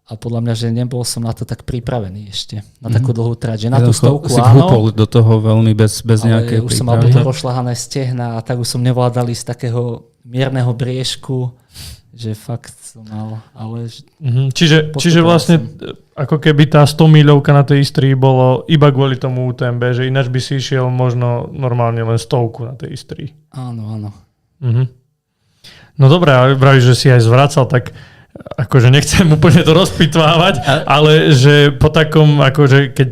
A podľa mňa, že nebol som na to tak pripravený ešte. Na takú dlhú trať. Že na tú 100 si áno. Si do toho veľmi bez nejakej prípravy. Už som mal potom rozšľahané stehna a tak už som nevládal z takého mierneho briežku, že fakt som mal. Ale čiže vlastne ako keby tá 100 miľovka na tej Istrii bolo iba kvôli tomu UTMB, že ináč by si išiel možno normálne len 100 na tej Istrii. Áno. No dobré, ale vravíš, že si aj zvracal, tak akože nechcem úplne to rozpitvávať, ale že po takom, akože keď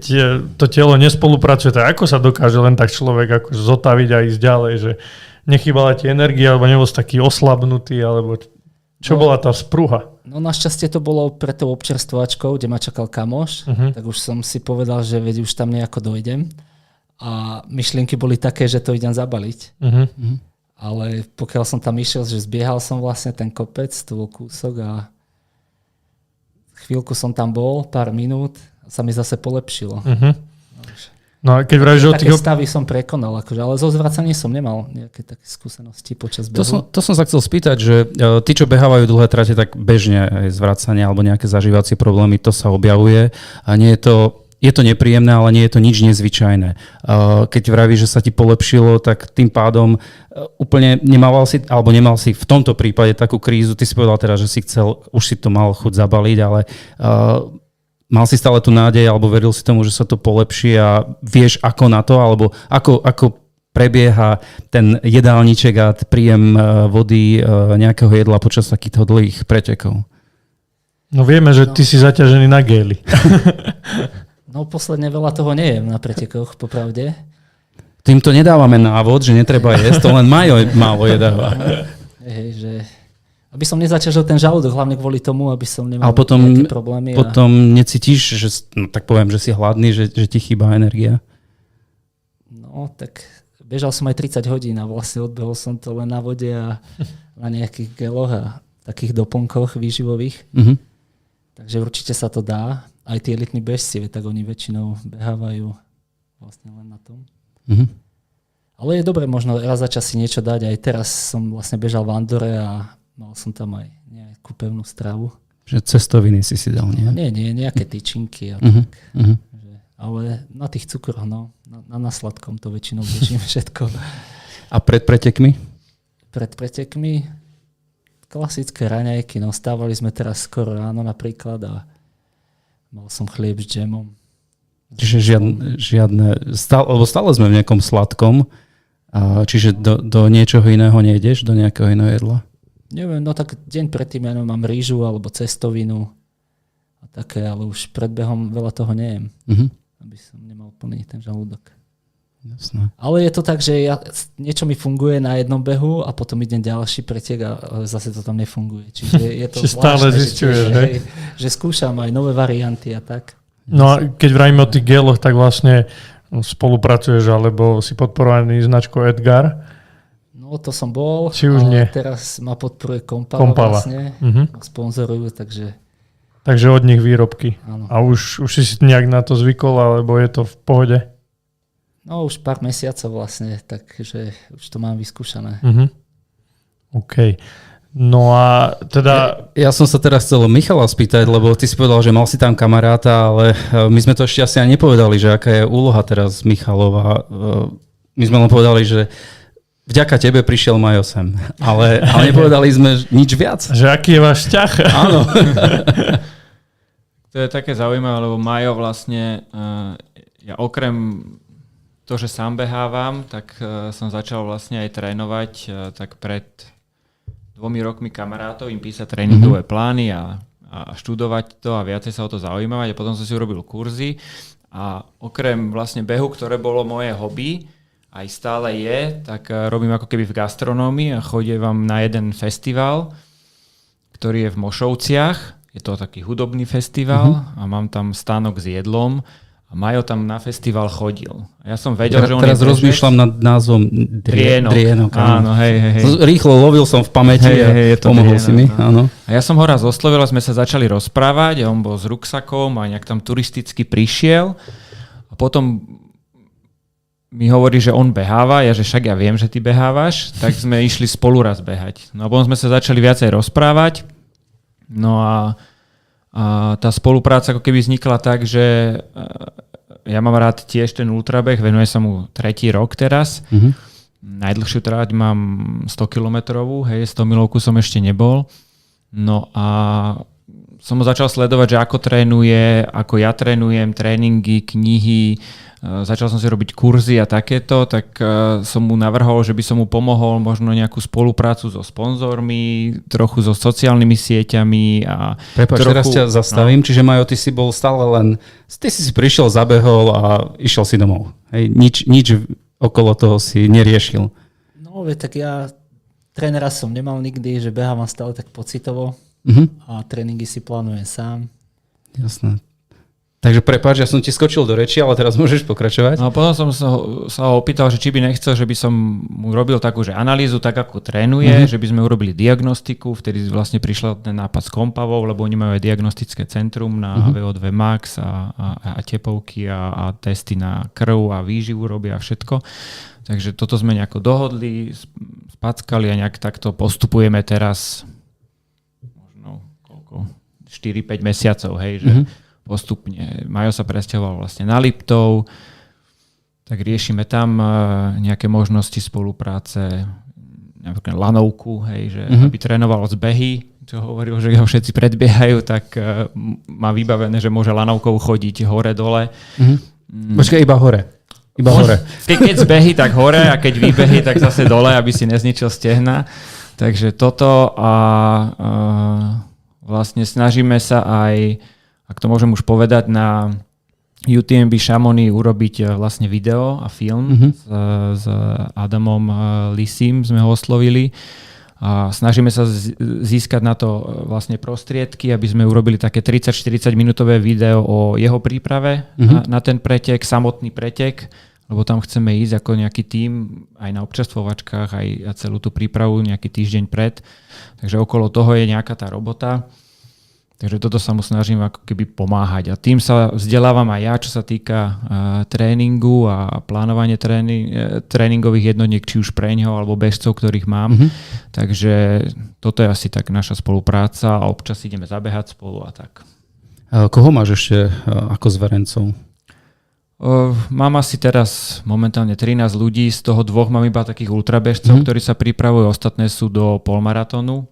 to telo nespolupracuje, tak ako sa dokáže len tak človek akože zotaviť a ísť ďalej, že nechýbala ti energia, alebo nebol si taký oslabnutý, alebo čo bola tá sprúha? No našťastie to bolo pred tou občerstvovačkou, kde ma čakal kamoš, tak už som si povedal, že veď už tam nejako dojdem a myšlienky boli také, že to idem zabaliť. Ale pokiaľ som tam išiel, že zbiehal som vlastne ten kopec, to bol kúsok a chvíľku som tam bol, pár minút a sa mi zase polepšilo. No a keď vravíš, že také stavy som prekonal, akože, ale zo zvracaním som nemal nejaké také skúsenosti počas behu. To som sa chcel spýtať, že tí, čo behávajú dlhé trate, tak bežne aj zvracanie alebo nejaké zažívacie problémy, to sa objavuje a nie je to nepríjemné, ale nie je to nič nezvyčajné. Keď vravíš, že sa ti polepšilo, tak tým pádom úplne nemal si v tomto prípade takú krízu. Ty si povedal teraz, že si už si to mal chuť zabaliť, ale mal si stále tú nádej, alebo veril si tomu, že sa to polepší a vieš ako na to, alebo ako prebieha ten jedálniček a príjem vody, nejakého jedla počas takýchto dlhých pretekov? No vieme, že ty si zaťažený na gély. No posledne veľa toho nejem na pretekoch, popravde. Týmto nedávame návod, že netreba jesť, to len Majo málo jedáva. A Aby som nezaťažil ten žalúdok, hlavne kvôli tomu, aby som nemal potom, nejaké problémy. Potom necítiš, že, no, tak poviem, že si hladný, že ti chýba energia? No, tak bežal som aj 30 hodín a vlastne odbehol som to len na vode a na nejakých geloch a takých doplnkoch výživových. Uh-huh. Takže určite sa to dá. Aj tí elitní bežci, tak oni väčšinou behávajú vlastne len na tom. Uh-huh. Ale je dobre možno raz za čas si niečo dať. Aj teraz som vlastne bežal v Andore a mal som tam aj nejakú pevnú stravu. Že cestoviny si dal, nie? Nie, nejaké tyčinky a uh-huh. tak. Uh-huh. Ale na tých cukroch, no, na sladkom to väčšinou bežím všetko. A pred pretekmi? Pred pretekmi klasické raňajky, no stávali sme teraz skoro ráno napríklad a mal som chlieb s džemom. Čiže žiadne stále sme v nejakom sladkom, čiže do niečoho iného nejdeš, do nejakého iného jedla? Neviem, no tak deň predtým ja mám rýžu alebo cestovinu a také, ale už pred behom veľa toho nejem, aby som nemal plný ten žalúdok. Jasné. Ale je to tak, že niečo mi funguje na jednom behu a potom idem ďalší pretek a zase to tam nefunguje. Čiže je to stále zisťuješ, že skúšam aj nové varianty a tak. No a keď vravíme o tých geloch, tak vlastne spolupracuješ alebo si podporovaný značkou Edgar? No to som bol. Či už nie? Teraz ma podporuje Kompava. Vlastne. Sponzorujú, takže od nich výrobky. Áno. A už si nejak na to zvykol, alebo je to v pohode? No už pár mesiacov vlastne, takže už to mám vyskúšané. OK. No a teda... Ja som sa teraz chcel Michala spýtať, lebo ty si povedal, že mal si tam kamaráta, ale my sme to ešte asi ani nepovedali, že aká je úloha teraz Michalova. My sme len povedali, že vďaka tebe prišiel Majo sem, ale nepovedali sme nič viac. Že aký je váš vzťah? Áno. To je také zaujímavé, lebo Majo vlastne, ja okrem to, že sám behávam, tak som začal vlastne aj trénovať tak pred 2 rokmi kamarátov, im písať tréningové plány a študovať to a viacej sa o to zaujímavať a potom som si urobil kurzy a okrem vlastne behu, ktoré bolo moje hobby, aj stále je, tak robím ako keby v gastronómii a chodím na jeden festival, ktorý je v Mošovciach. Je to taký hudobný festival a mám tam stánok s jedlom. A Majo tam na festival chodil. A ja som vedel, že on teraz je rozmýšľam nad názvom Drienok. Áno, hej. Rýchlo lovil som v pamäti a pomohol si mi. Áno. A ja som ho raz oslovil a sme sa začali rozprávať a on bol s ruksakom a nejak tam turisticky prišiel. A potom mi hovorí, že on beháva, ja že však ja viem, že ty behávaš, tak sme išli spolu raz behať. No a potom sme sa začali viacej rozprávať. No a tá spolupráca ako keby vznikla tak, že ja mám rád tiež ten ultrabeh, venujem sa mu 3. rok teraz. Najdlhšiu trať mám 100 kilometrovú, 100 milovku som ešte nebol. No a som ho začal sledovať, že ako trénuje, ako ja trénujem, tréningy, knihy, začal som si robiť kurzy a takéto, tak som mu navrhol, že by som mu pomohol možno nejakú spoluprácu so sponzormi, trochu so sociálnymi sieťami. Prepáč, teraz ťa zastavím, čiže Majo, ty si bol stále len, ty si prišiel, zabehol a išiel si domov. Hej, nič okolo toho si neriešil. No, tak ja trénera som nemal nikdy, že behávam stále tak pocitovo a tréningy si plánujem sám. Jasné. Takže prepáč, ja som ti skočil do reči, ale teraz môžeš pokračovať. No potom som sa ho opýtal, že či by nechcel, že by som mu robil takú že analýzu, tak ako trénuje, že by sme urobili diagnostiku, vtedy vlastne prišiel ten nápad s Kompavou, lebo oni majú aj diagnostické centrum na VO2 Max a tepovky a testy na krv a výživu robia a všetko. Takže toto sme nejako dohodli, spackali a nejak takto postupujeme teraz možno 4-5 mesiacov, hej, že postupne. Majo sa presťahoval vlastne na Liptov, tak riešime tam nejaké možnosti spolupráce, napríklad lanovku, hej, že aby trénoval z behy, čo hovoril, že ho všetci predbiehajú, tak má vybavené, že môže lanovkou chodiť hore-dole. Počkaj, iba hore. Iba hore. Keď zbehy, tak hore a keď výbehy, tak zase dole, aby si nezničil stehna. Takže toto a vlastne snažíme sa aj, ak to môžem už povedať, na UTMB Chamonix urobiť vlastne video a film s Adamom Lisim, sme ho oslovili. A snažíme sa získať na to vlastne prostriedky, aby sme urobili také 30-40 minútové video o jeho príprave na ten pretek, samotný pretek, lebo tam chceme ísť ako nejaký tím aj na občerstvovačkách, aj celú tú prípravu nejaký týždeň pred. Takže okolo toho je nejaká tá robota. Takže toto sa mu snažím ako keby pomáhať. A tým sa vzdelávam aj ja, čo sa týka tréningu a plánovanie tréningových jednotiek, či už pre ňoho, alebo bežcov, ktorých mám. Takže toto je asi tak naša spolupráca a občas ideme zabehať spolu a tak. Koho máš ešte ako zverencov? Mám asi teraz momentálne 13 ľudí, z toho 2 mám iba takých ultrabežcov, ktorí sa pripravujú, ostatné sú do polmaratónu.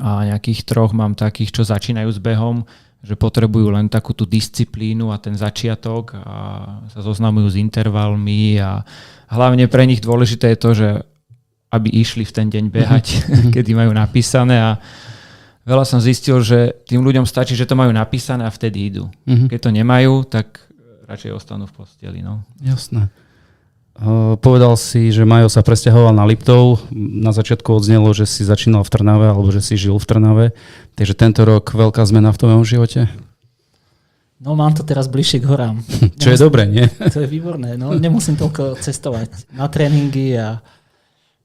A nejakých 3 mám takých, čo začínajú s behom, že potrebujú len takú tú disciplínu a ten začiatok a sa zoznamujú s intervalmi a hlavne pre nich dôležité je to, že aby išli v ten deň behať, kedy majú napísané a veľa som zistil, že tým ľuďom stačí, že to majú napísané a vtedy idú. Keď to nemajú, tak radšej ostanú v posteli. No. Jasné. Povedal si, že Majo sa presťahoval na Liptov. Na začiatku odznelo, že si začínal v Trnave alebo že si žil v Trnave. Takže tento rok veľká zmena v tvojom živote? No mám to teraz bližšie k horám. Čo je dobré, nie? To je výborné. No, nemusím toľko cestovať na tréningy a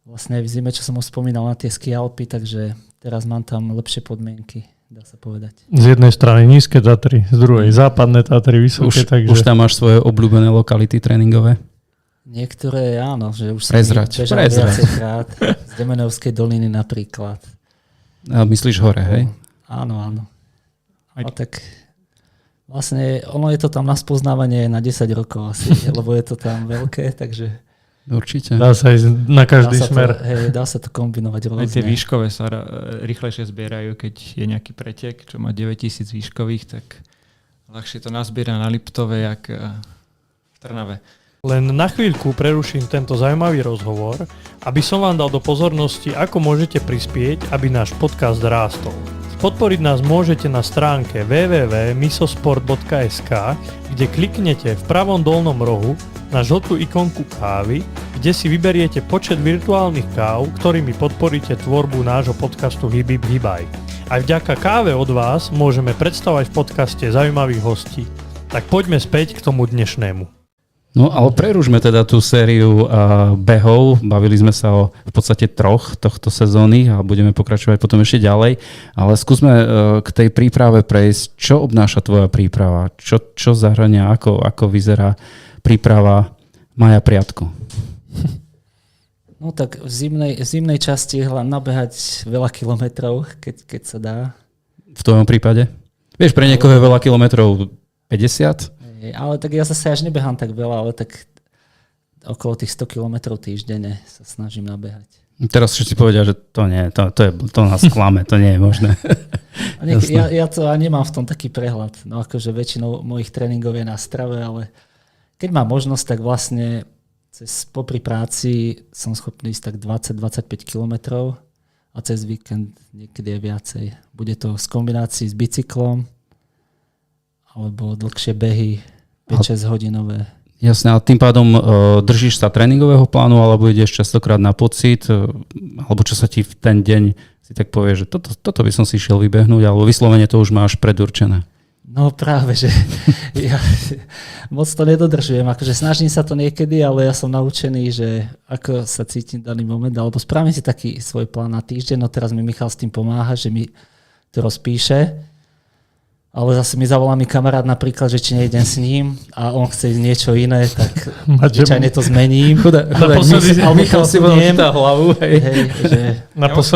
vlastne v zime, čo som už spomínal, na tie ski Alpy, takže teraz mám tam lepšie podmienky, dá sa povedať. Z jednej strany nízke Tatry, z druhej západné Tatry, vysoké. Už tam máš svoje obľúbené lokality tréningové? Niektoré áno, že už som bežal viacejkrát. Z Demenovskej doliny napríklad. A myslíš hore, hej? Áno. A tak vlastne ono je to tam na spoznávanie na 10 rokov asi, lebo je to tam veľké, takže... Určite. Dá sa ísť na každý smer. Dá sa to kombinovať rôzne. Aj tie výškové sa rýchlejšie zbierajú, keď je nejaký pretek, čo má 9000 výškových, tak ľahšie to nazbiera na Liptove, jak v Trnave. Len na chvíľku preruším tento zaujímavý rozhovor, aby som vám dal do pozornosti, ako môžete prispieť, aby náš podcast rástol. Podporiť nás môžete na stránke www.misosport.sk, kde kliknete v pravom dolnom rohu na žltú ikonku kávy, kde si vyberiete počet virtuálnych káv, ktorými podporíte tvorbu nášho podcastu Hib Hib Hibaj. Aj vďaka káve od vás môžeme predstavovať v podcaste zaujímavých hostí. Tak poďme späť k tomu dnešnému. No ale prerušme teda tú sériu behov. Bavili sme sa o v podstate 3 tohto sezóny a budeme pokračovať potom ešte ďalej. Ale skúsme k tej príprave prejsť. Čo obnáša tvoja príprava? Čo zahrania? Ako vyzerá príprava Maja Priatku? No tak v zimnej časti nabehať veľa kilometrov, keď sa dá. V tvojom prípade? Vieš, pre niekoho je veľa kilometrov 50? Ale tak ja zase až nebehám tak veľa, ale tak okolo tých 100 km týždenne sa snažím nabehať. Teraz všetci povedia, že to nie, to nás klame, to nie je možné. Ja to nemám v tom taký prehľad. No akože väčšinou mojich tréningov je na strave, ale keď mám možnosť, tak vlastne popri práci som schopný ísť tak 20-25 km a cez víkend niekedy je viacej. Bude to v kombinácii s bicyklom alebo dlhšie behy, 5-6 hodinové. Jasné, a tým pádom držíš sa tréningového plánu, alebo ideš častokrát na pocit, alebo čo sa ti v ten deň si tak povie, že toto by som si šiel vybehnúť, alebo vyslovene to už máš predurčené. No práve, že ja moc to nedodržujem. Akože snažím sa to niekedy, ale ja som naučený, že ako sa cítim v daný moment, alebo spravím si taký svoj plán na týždeň, no teraz mi Michal s tým pomáha, že mi to rozpíše. Ale zase mi zavolá mi kamarát napríklad, že či nejdem s ním a on chce niečo iné, tak zvyčajne to zmením. Michal si potom chytá hlavu.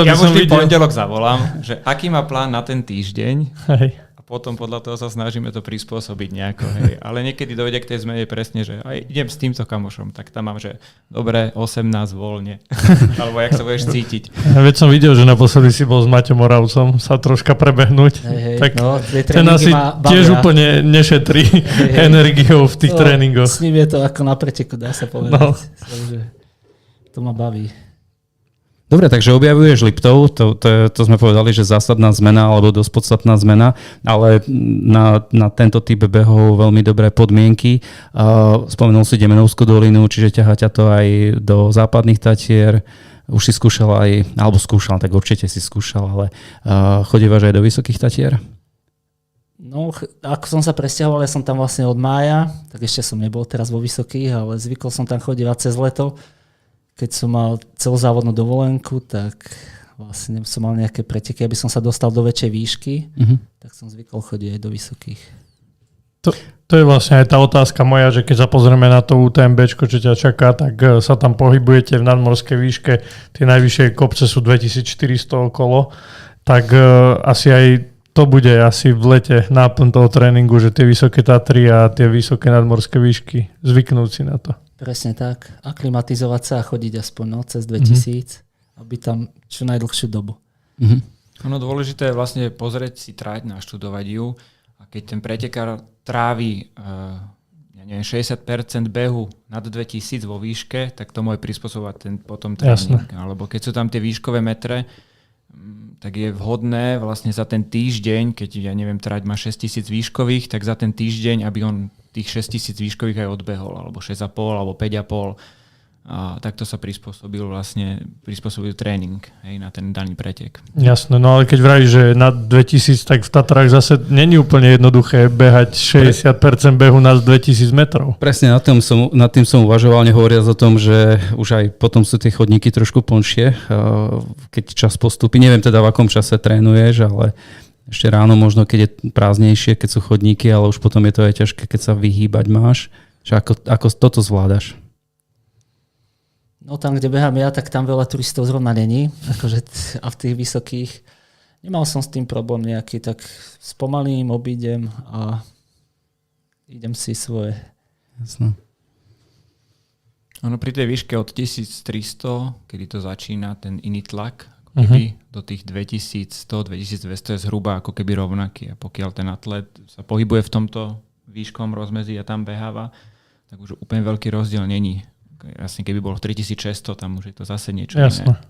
Ja vždy pondelok zavolám, že aký má plán na ten týždeň. Hej. Potom podľa toho sa snažíme to prispôsobiť nejako. Hej. Ale niekedy dojde k tej zmene presne, že aj idem s týmto kamošom, tak tam mám, že dobre, 18 voľne. Alebo jak sa budeš cítiť. Veď som videl, že naposledy si bol s Maťom Moravcom sa troška prebehnúť. Tak no, ten asi tiež úplne nešetrí energiou v tých tréningoch. S ním je to ako na preteku, dá sa povedať. No. Takže to ma baví. Dobre, takže objavuješ Liptov, to sme povedali, že zásadná zmena alebo dosť podstatná zmena, ale na tento typ behov veľmi dobré podmienky. Spomenul si Demenovskú dolinu, čiže ťahá ťa to aj do západných Tatier, už si skúšal tak určite si skúšal, ale chodívaš aj do Vysokých Tatier? No, ako som sa presťahoval, ja som tam vlastne od mája, tak ešte som nebol teraz vo Vysokých, ale zvykol som tam chodívať cez leto. Keď som mal celozávodnú dovolenku, tak vlastne som mal nejaké preteky, aby som sa dostal do väčšej výšky, tak som zvykol chodiť aj do Vysokých. To je vlastne aj tá otázka moja, že keď sa pozrieme na to UTMBčko, čo ťa čaká, tak sa tam pohybujete v nadmorskej výške, tie najvyššie kopce sú 2400 okolo, tak asi aj to bude asi v lete náplň toho tréningu, že tie vysoké Tatry a tie vysoké nadmorské výšky, zvyknúť si na to. Presne tak. Aklimatizovať sa a chodiť aspoň cez 2000, aby tam čo najdlhšiu dobu. Ono dôležité je vlastne pozrieť si trať, naštudovať ju a keď ten pretekár trávi 60% behu nad 2000 vo výške, tak tomu je prispôsobovať ten potom tréning. Alebo keď sú tam tie výškové metre, tak je vhodné vlastne za ten týždeň, keď trať má 6000 výškových, tak za ten týždeň, aby on tých 6000 výškových aj odbehol, alebo 6,5, alebo 5,5. A takto sa prispôsobil tréning na ten daný pretek. Jasné, no ale keď vravíš, že na 2000, tak v Tatrách zase není úplne jednoduché behať 60% behu nad 2000 metrov. Presne nad tým som uvažoval, nehovoriac o tom, že už aj potom sú tie chodníky trošku plnšie, keď čas postupí. Neviem teda, v akom čase trénuješ, ale ešte ráno možno, keď je prázdnejšie, keď sú chodníky, ale už potom je to aj ťažké, keď sa vyhýbať máš. Ako toto zvládaš? No tam, kde behám ja, tak tam veľa turistov zrovna není. A v tých vysokých nemal som s tým problém nejaký, tak spomalím, obídem a idem si svoje. Jasné. Ono pri tej výške od 1300, kedy to začína, ten iný tlak, do tých 2100, 2200 je zhruba ako keby rovnaký. A pokiaľ ten atlet sa pohybuje v tomto výškovom rozmedzi a tam beháva, tak už úplne veľký rozdiel není. Jasne, keby bol 3600, tam už je to zase niečo iné.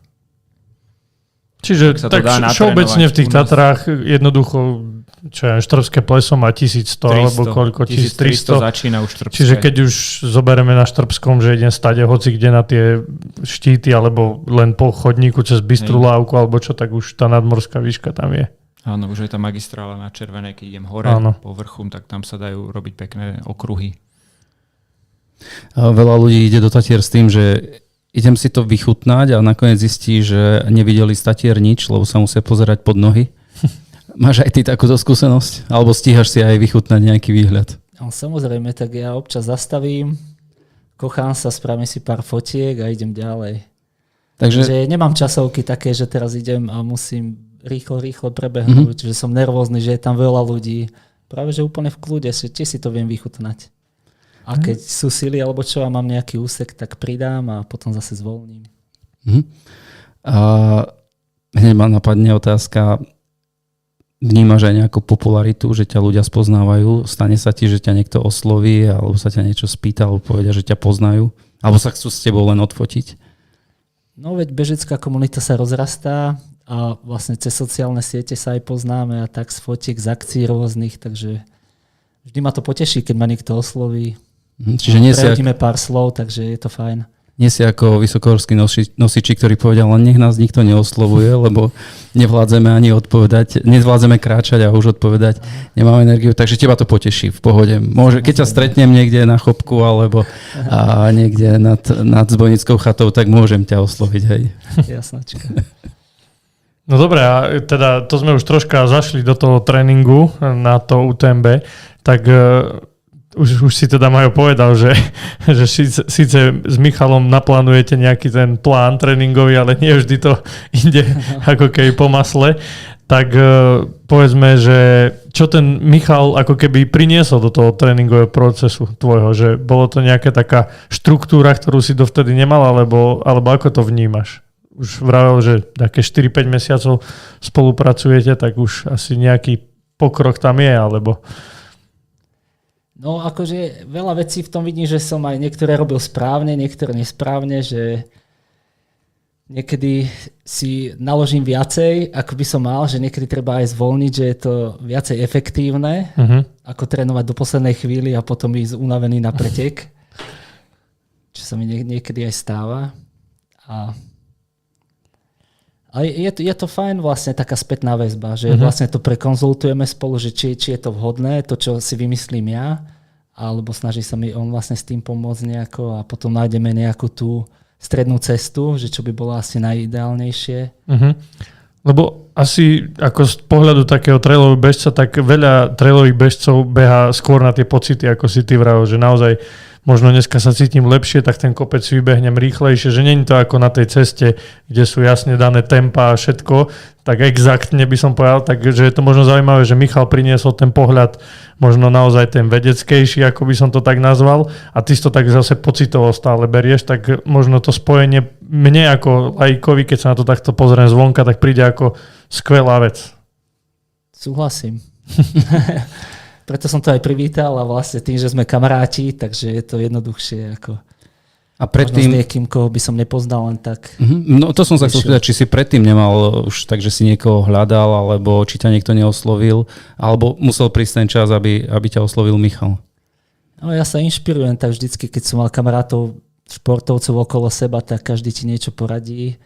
Čiže tak všeobecne v tých Tatrách jednoducho, Štrbské pleso má 1100 alebo koľko, 1300 začína už Štrbské. Čiže keď už zoberieme na Štrbskom, že idem stade hoci kde na tie štíty alebo len po chodníku cez Bystrú lávku alebo čo, tak už tá nadmorská výška tam je. Áno, už je tá magistrála na červené, keď idem hore po vrchu, tak tam sa dajú robiť pekné okruhy. Veľa ľudí ide do Tatier s tým, že idem si to vychutnať a nakoniec zistí, že nevideli z Tatier nič, lebo sa musia pozerať pod nohy. Máš aj ty takúto skúsenosť? Alebo stíhaš si aj vychutnať nejaký výhľad? No, samozrejme, tak ja občas zastavím, kochám sa, spravím si pár fotiek a idem ďalej. Takže nemám časovky také, že teraz idem a musím rýchlo prebehnúť, že som nervózny, že je tam veľa ľudí. Práve, že úplne v kľude, že si to viem vychutnať. A keď sú sily alebo čo a mám nejaký úsek, tak pridám a potom zase zvolním. Hneď ma napadne otázka, vnímaš aj nejakú popularitu, že ťa ľudia spoznávajú? Stane sa ti, že ťa niekto osloví alebo sa ťa niečo spýta alebo povedia, že ťa poznajú? Alebo sa chcú s tebou len odfotiť? No veď bežecká komunita sa rozrastá a vlastne cez sociálne siete sa aj poznáme a tak z fotiek, z akcií rôznych, takže vždy ma to poteší, keď ma niekto osloví. Čiže prehodíme pár slov, takže je to fajn. Nie si ako vysokohorskí nosiči, ktorí povedia, len nech nás nikto neoslovuje, lebo nevládzeme ani odpovedať, nezvládzeme kráčať a už odpovedať nemáme energiu, takže teba to poteší v pohode. Keď ťa stretnem niekde na chopku alebo niekde nad Zbojnickou chatou, tak môžem ťa osloviť, hej. Jasnačka. No dobre, a teda to sme už troška zašli do toho tréningu na to UTMB, tak už si teda Majo povedal, že síce s Michalom naplánujete nejaký ten plán tréningový, ale nie vždy to ide ako keby po masle. Tak povedzme, že čo ten Michal ako keby priniesol do toho tréningového procesu tvojho, že bolo to nejaká taká štruktúra, ktorú si dovtedy nemal, alebo ako to vnímaš? Už vravel, že také 4-5 mesiacov spolupracujete, tak už asi nejaký pokrok tam je, alebo... No akože veľa vecí v tom vidím, že som aj niektoré robil správne, niektoré nesprávne, že niekedy si naložím viacej, ako by som mal, že niekedy treba aj zvolniť, že je to viacej efektívne, ako trénovať do poslednej chvíli a potom ísť unavený na pretek, čo sa mi niekedy aj stáva. A A je to fajn vlastne taká spätná väzba, že vlastne to prekonzultujeme spolu, že či je to vhodné, to čo si vymyslím ja, alebo snaží sa mi on vlastne s tým pomôcť nejako a potom nájdeme nejakú tú strednú cestu, že čo by bolo asi najideálnejšie. Lebo asi ako z pohľadu takého trailového bežca, tak veľa trailových bežcov beha skôr na tie pocity, ako si ty vravel, že naozaj možno dneska sa cítim lepšie, tak ten kopec vybehnem rýchlejšie, že nie je to ako na tej ceste, kde sú jasne dané tempa a všetko, tak exaktne by som povedal, takže je to možno zaujímavé, že Michal priniesol ten pohľad možno naozaj ten vedeckejší, ako by som to tak nazval, a ty si to tak zase pocitovo stále berieš, tak možno to spojenie mne ako laikovi, keď sa na to takto pozriem zvonka, tak príde ako skvelá vec. Súhlasím. Preto som to aj privítal a vlastne tým, že sme kamaráti, takže je to jednoduchšie ako a predtým s niekým, koho by som nepoznal len tak. No to som sa chcel spýtať, či si predtým nemal už tak, že si niekoho hľadal, alebo či ťa niekto neoslovil, alebo musel prísť ten čas, aby ťa oslovil Michal. No ja sa inšpirujem tak vždycky, keď som mal kamarátov, športovcov okolo seba, tak každý ti niečo poradí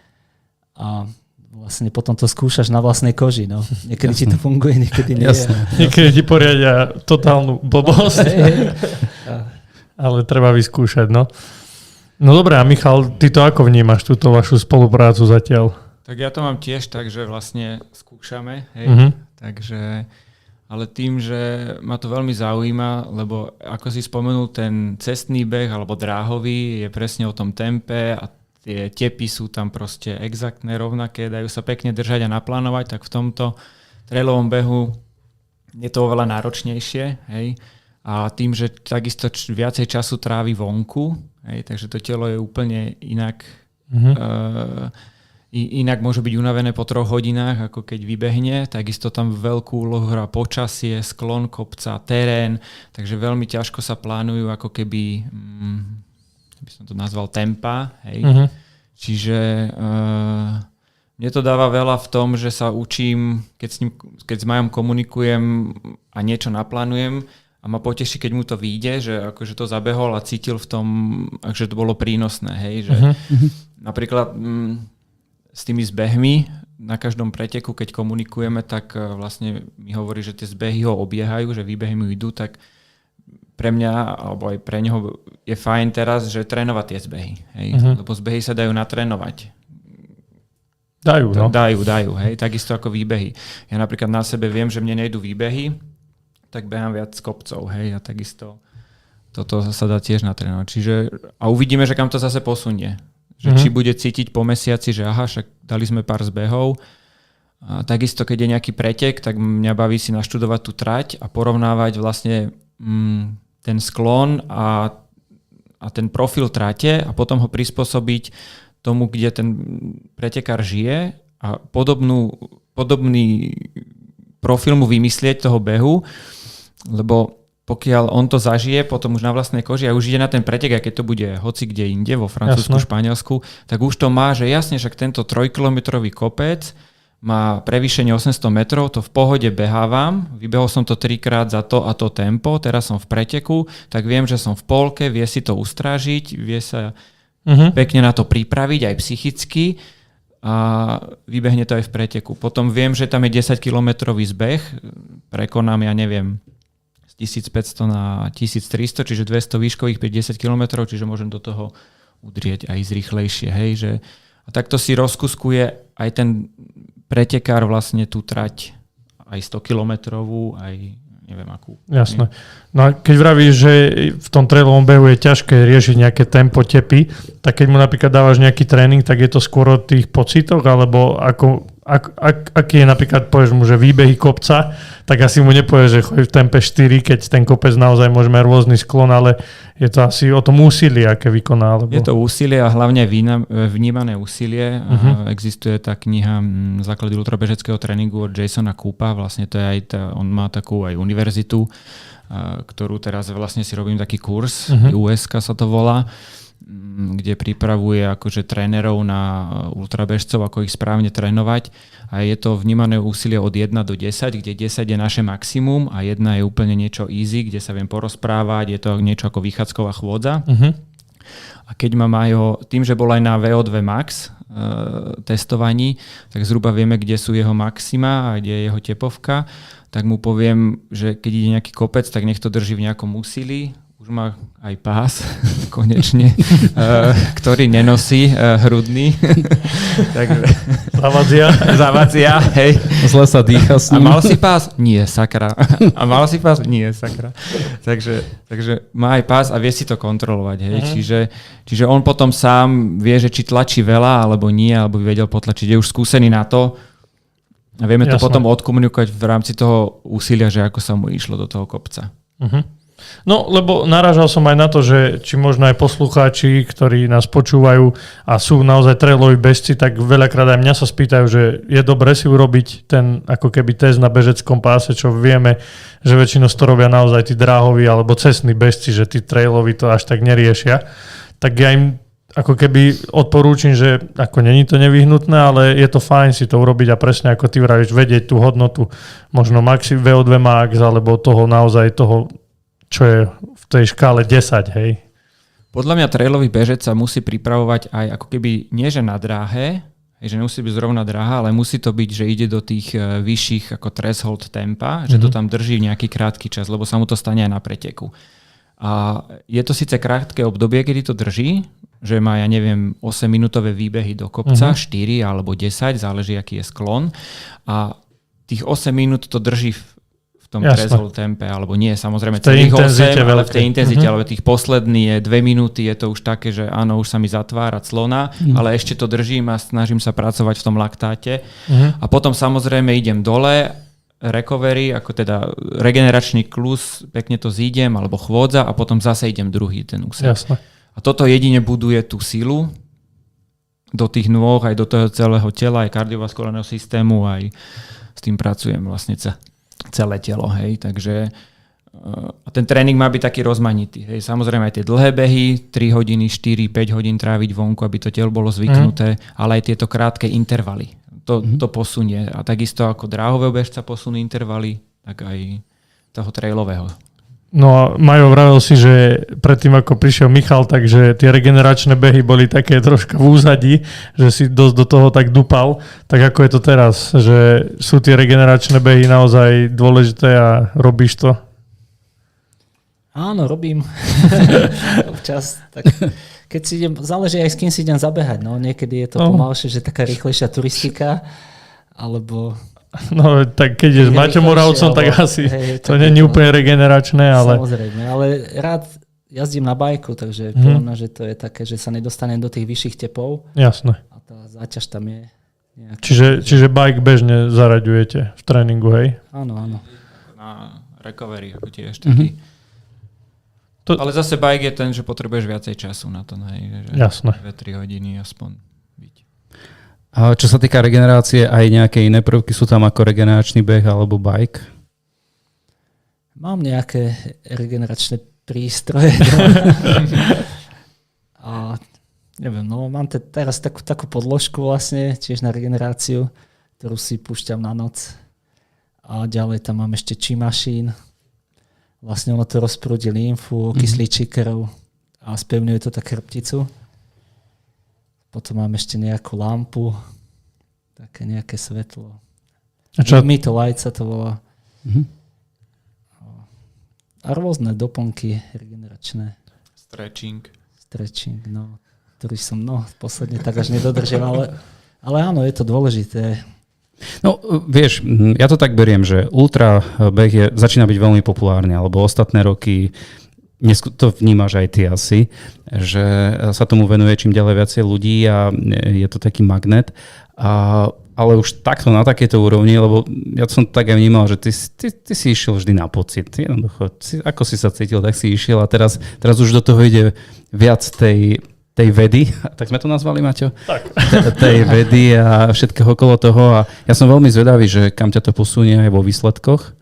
a vlastne potom to skúšaš na vlastnej koži. No. Niekedy ti to funguje, niekedy nie. Niekedy ti poriadia totálnu blbosť. Ale treba vyskúšať. No dobré, a Michal, ty to ako vnímaš, túto vašu spoluprácu zatiaľ? Tak ja to mám tiež tak, že vlastne skúšame. Hej. Takže, ale tým, že ma to veľmi zaujíma, lebo ako si spomenul, ten cestný beh alebo dráhový je presne o tom tempe a tie tepy sú tam proste exaktné, rovnaké, dajú sa pekne držať a naplánovať, tak v tomto trailovom behu je to oveľa náročnejšie. Hej? A tým, že takisto viacej času trávi vonku, hej? Takže to telo je úplne inak. Inak môže byť unavené po 3 hodinách, ako keď vybehne. Takisto tam veľkú úlohu hrá počasie, sklon kopca, terén, takže veľmi ťažko sa plánujú ako keby... by som to nazval tempa, hej. Čiže mne to dáva veľa v tom, že sa učím, keď s Majom komunikujem a niečo naplánujem a ma poteší, keď mu to vyjde, že akože to zabehol a cítil v tom, že to bolo prínosné, hej. Že napríklad s tými zbehmi na každom preteku, keď komunikujeme, tak vlastne mi hovorí, že tie zbehy ho obiehajú, že výbehy mu idú, tak pre mňa, alebo aj pre neho je fajn teraz, že trénovať tie zbehy. Hej? Lebo zbehy sa dajú natrénovať. Dajú, no. Dajú, hej? Takisto ako výbehy. Ja napríklad na sebe viem, že mne nejdú výbehy, tak behám viac z kopcov. Hej? A takisto toto sa dá tiež natrénovať. Čiže, a uvidíme, že kam to zase posunie. Že či bude cítiť po mesiaci, že aha, však dali sme pár zbehov. A takisto, keď je nejaký pretek, tak mňa baví si naštudovať tú trať a porovnávať vlastne ten sklon a ten profil trate a potom ho prispôsobiť tomu, kde ten pretekár žije a podobný profil mu vymyslieť toho behu, lebo pokiaľ on to zažije potom už na vlastnej koži a už ide na ten pretek, a keď to bude hoci kde inde, vo Francúzsku, Španielsku, tak už to má, že jasne, však tento 3-kilometrový kopec má prevýšenie 800 metrov, to v pohode behávam, vybehol som to 3-krát za to a to tempo, teraz som v preteku, tak viem, že som v polke, vie si to ustrážiť, vie sa pekne na to pripraviť aj psychicky a vybehne to aj v preteku. Potom viem, že tam je 10-kilometrový zbeh, prekonám, ja neviem, z 1500 na 1300, čiže 200 výškových 50 kilometrov, čiže môžem do toho udrieť aj zrýchlejšie. Hej, že, a takto si rozkuskuje aj ten pretekár vlastne tú trať aj 100 kilometrovú, aj neviem akú. Jasné. No a keď vravíš, že v tom trailovom behu je ťažké riešiť nejaké tempo, tepy, tak keď mu napríklad dávaš nejaký tréning, tak je to skôr o tých pocitoch, alebo aký je napríklad, povieš mu, že výbehy kopca, tak asi mu nepovieš, že chodí v tempe 4, keď ten kopec naozaj môže mať rôzny sklon, ale je to asi o tom úsilí, aké vykoná. Alebo... Je to úsilie a hlavne vnímané úsilie. Existuje tá kniha Základy ultrabežeckého tréningu od Jasona Coopa, vlastne to je aj on má takú aj univerzitu, ktorú teraz vlastne si robím taký kurz, USK sa to volá, kde pripravuje akože trénerov na ultrabežcov, ako ich správne trénovať. A je to vnímané úsilie od 1 do 10, kde 10 je naše maximum a 1 je úplne niečo easy, kde sa viem porozprávať, je to niečo ako vychádzková chôdza. A keď má Majo, tým, že bol aj na VO2 max testovaní, tak zhruba vieme, kde sú jeho maxima a kde je jeho tepovka, tak mu poviem, že keď ide nejaký kopec, tak nech to drží v nejakom úsilí. Už má aj pás, konečne, ktorý nenosí hrudný. Takže... Zavadzia, hej. Zle sa dýcha s ním. A mal si pás? Nie, sakra. A mal si pás? Nie, sakra. Takže má aj pás a vie si to kontrolovať. Hej. Čiže on potom sám vie, že či tlačí veľa, alebo nie, alebo by vedel potlačiť. Je už skúsený na to a vieme to potom odkomunikovať v rámci toho úsilia, že ako sa mu išlo do toho kopca. No, lebo narážal som aj na to, že či možno aj poslucháči, ktorí nás počúvajú a sú naozaj trailoví bežci, tak veľakrát aj mňa sa spýtajú, že je dobre si urobiť ten ako keby test na bežeckom páse, čo vieme, že väčšinou to robia naozaj tí dráhoví alebo cestní bežci, že tí trailoví to až tak neriešia. Tak ja im ako keby odporúčam, že ako není to nevyhnutné, ale je to fajn si to urobiť a presne ako ty vravíš, vedieť tú hodnotu možno VO2 max alebo toho naozaj toho, čo je v tej škále 10, hej? Podľa mňa trailový bežec sa musí pripravovať aj ako keby, nie že na dráhe, že nemusí byť zrovna dráha, ale musí to byť, že ide do tých vyšších ako threshold tempa, že to tam drží nejaký krátky čas, lebo sa mu to stane aj na preteku. A je to síce krátke obdobie, kedy to drží, že má, ja neviem, 8-minútové výbehy do kopca, 4 alebo 10, záleží, aký je sklon. A tých 8 minút to drží v tom threshold tempe, alebo nie, samozrejme celých 8, ale v tej intenzite, alebo tých posledných 2 minúty je to už také, že áno, už sa mi zatvára clona, ale ešte to držím a snažím sa pracovať v tom laktáte. A potom samozrejme idem dole, recovery, ako teda regeneračný klus, pekne to zídem, alebo chôdza a potom zase idem druhý ten úsek. Jasne. A toto jedine buduje tú silu do tých nôh, aj do toho celého tela, aj kardiovaskulárneho systému, aj s tým pracujem vlastne celé telo, hej, takže a ten tréning má byť taký rozmanitý, hej, samozrejme aj tie dlhé behy, 3 hodiny, 4, 5 hodín tráviť vonku, aby to telo bolo zvyknuté, ale aj tieto krátke intervaly, to posunie a takisto ako dráhového bežca posunú intervaly, tak aj toho trailového. No a Majo, vravel si, že predtým ako prišiel Michal, takže tie regeneračné behy boli také troška v úzadí, že si dosť do toho tak dupal. Tak ako je to teraz? Že sú tie regeneračné behy naozaj dôležité a robíš to? Áno, robím. Občas. Tak, keď si idem, záleží aj s kým si idem zabehať. No, niekedy je to pomalšie, že taká rýchlejšia turistika, alebo... No, tak keď je s Maťom Moravcom, tak asi to nie je úplne regeneračné, ale... Samozrejme, ale rád jazdím na bajku, takže podľa mňa, že to je také, že sa nedostanem do tých vyšších tepov. Jasné. A tá záťaž tam je nejaká. Čiže bike bežne zaraďujete v tréningu, hej? Áno, áno. Na recovery, ako tiež taký. Ale zase bike je ten, že potrebuješ viacej času na to, hej? Jasné. 2-3 hodiny aspoň byť. A čo sa týka regenerácie, aj nejaké iné prvky sú tam ako regeneračný beh alebo bike? Mám nejaké regeneračné prístroje. A neviem, no mám teraz takú podložku vlastne, tiež na regeneráciu, ktorú si púšťam na noc. A ďalej tam mám ešte Chi Machine. Vlastne ono to rozprúdi lymfu, kyslíči krv a spevňuje to tak chrbticu. Potom mám ešte nejakú lampu, také nejaké svetlo. Mito light sa to volá. A rôzne doplnky regeneračné. Stretching, no, ktorý som posledne tak až nedodržiaval. Ale áno, je to dôležité. No, vieš, ja to tak beriem, že ultra beh začína byť veľmi populárny, alebo ostatné roky to vnímaš aj ty asi, že sa tomu venuje čím ďalej viacej ľudí a je to taký magnet. Ale už takto na takéto úrovni, lebo ja som tak aj vnímal, že ty si išiel vždy na pocit. Jednoducho, ako si sa cítil, tak si išiel a teraz už do toho ide viac tej vedy, tak sme to nazvali, Maťo? Tak. Tej vedy a všetkého okolo toho a ja som veľmi zvedavý, že kam ťa to posunie aj vo výsledkoch.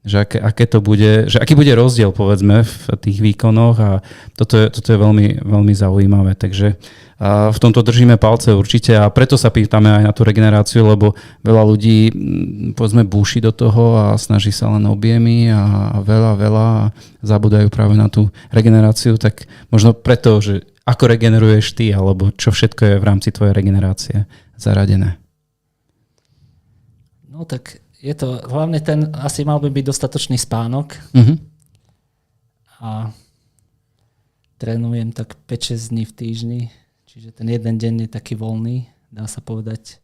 Že aké to bude, že aký bude rozdiel povedzme v tých výkonoch a toto je veľmi, veľmi zaujímavé. Takže v tomto držíme palce určite a preto sa pýtame aj na tú regeneráciu, lebo veľa ľudí povedzme búši do toho a snaží sa len objemy a veľa a zabudajú práve na tú regeneráciu, tak možno preto, že ako regeneruješ ty, alebo čo všetko je v rámci tvojej regenerácie zaradené? No tak je to, hlavne asi mal by byť dostatočný spánok a trénujem tak 5-6 dní v týždni, čiže ten jeden deň je taký voľný, dá sa povedať.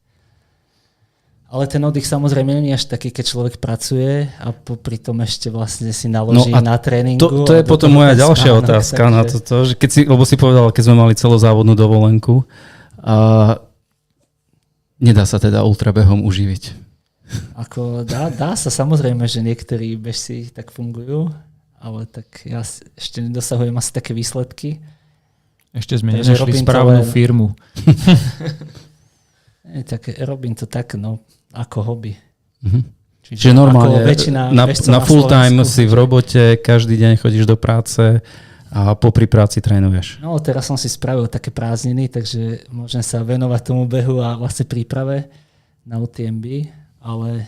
Ale ten oddych samozrejme nie je až taký, keď človek pracuje a popri tom ešte vlastne si naloží na tréningu. To je potom moja ďalšia otázka na toto, že lebo si povedal, keď sme mali celozávodnú dovolenku, nedá sa teda ultrabehom uživiť. Ako dá sa samozrejme, že niektorí bežci tak fungujú, ale tak ja ešte nedosahujem asi také výsledky. Ešte sme nenašli správnu firmu. Tak robím to tak, ako hobby. Čiže normálne na full time si v robote, každý deň chodíš do práce a popri práci trénuješ. No teraz som si spravil také prázdniny, takže môžem sa venovať tomu behu a vlastne príprave na UTMB, ale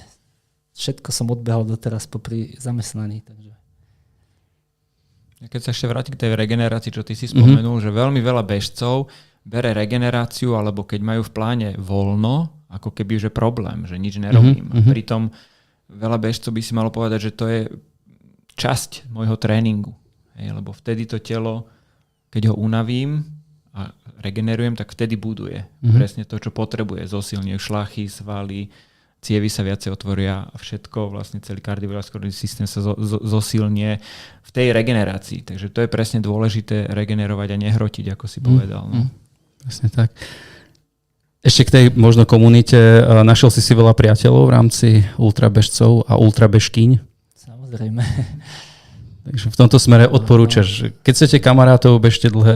všetko som odbehal doteraz popri zamestnaní. Takže. Keď sa ešte vrátim k tej regenerácii, čo ty si spomenul, že veľmi veľa bežcov bere regeneráciu, alebo keď majú v pláne voľno, ako keby, že problém, že nič nerobím. Pritom veľa bežcov by si malo povedať, že to je časť môjho tréningu. Lebo vtedy to telo, keď ho unavím a regenerujem, tak vtedy buduje. Presne to, čo potrebuje. Zosilňuje šlachy, svaly, cievy sa viacej otvoria a všetko, vlastne celý kardiovaskulárny systém sa zosilnie v tej regenerácii. Takže to je presne dôležité regenerovať a nehrotiť, ako si povedal. Presne tak. Ešte k tej možno komunite, našiel si veľa priateľov v rámci ultrabežcov a ultrabežkyň? Samozrejme. Takže v tomto smere odporúčaš, keď chcete kamarátov,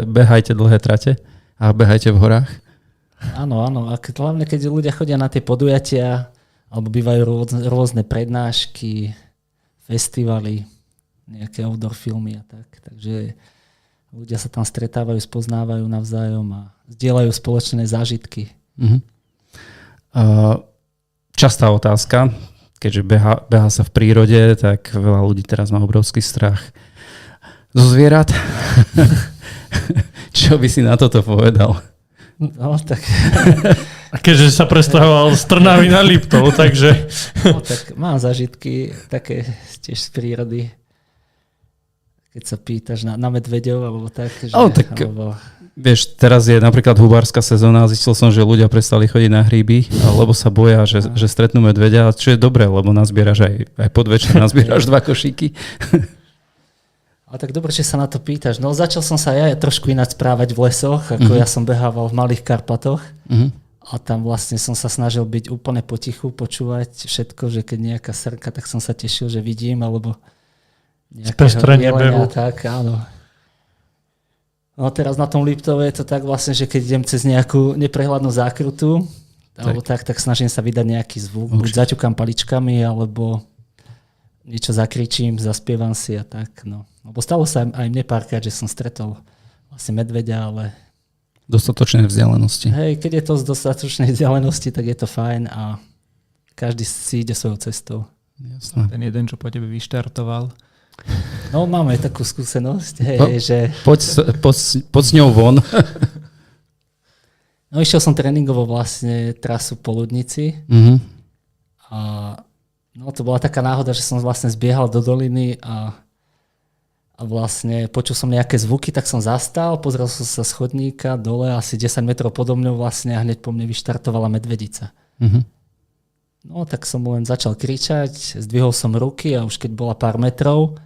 behajte dlhé trate a behajte v horách? Áno. A hlavne, keď ľudia chodia na tie podujatia, alebo bývajú rôzne prednášky, festivaly, nejaké outdoor filmy a tak. Takže ľudia sa tam stretávajú, spoznávajú navzájom a zdieľajú spoločné zážitky. Častá otázka, keďže beha sa v prírode, tak veľa ľudí teraz má obrovský strach zo zvierat. Čo by si na toto povedal? No tak... A keďže sa presťahoval z Trnavy na Liptov, takže... No tak mám zážitky také tiež z prírody. Keď sa pýtaš na medveďov, alebo tak. Že, vieš, teraz je napríklad hubárska sezóna a zistil som, že ľudia prestali chodiť na hríby, lebo sa boja, že stretnú medveďa, čo je dobré, lebo nazbieraš aj podvečer, nazbieraš 2 košíky. Ale tak dobre, že sa na to pýtaš. No začal som sa ja trošku ináč správať v lesoch, ako ja som behával v Malých Karpatoch. A tam vlastne som sa snažil byť úplne potichu, počúvať všetko, že keď nejaká srnka, tak som sa tešil, že vidím, alebo nejakého jelenia, tak áno. No teraz na tom Liptove je to tak vlastne, že keď idem cez nejakú neprehľadnú zákrutu, alebo tak snažím sa vydať nejaký zvuk, buď zaťukám paličkami, alebo niečo zakričím, zaspievam si a tak, no. Lebo stalo sa aj mne párkrát, že som stretol vlastne medveďa, ale... Dostatočnej vzdialenosti. Hej, keď je to z dostatočnej vzdialenosti, tak je to fajn a každý si ide svojou cestou. Jasné. Ten jeden, čo po tebe vyštartoval. No, máme takú skúsenosť, že... Poď s ňou von. No, išiel som tréningovo vlastne trasu po Ľudnici. A no, to bola taká náhoda, že som vlastne zbiehal do doliny a vlastne počul som nejaké zvuky, tak som zastal, pozrel som sa z chodníka dole, asi 10 metrov podo mňou vlastne a hneď po mne vyštartovala medvedica. No, tak som len začal kričať, zdvihol som ruky a už keď bola pár metrov,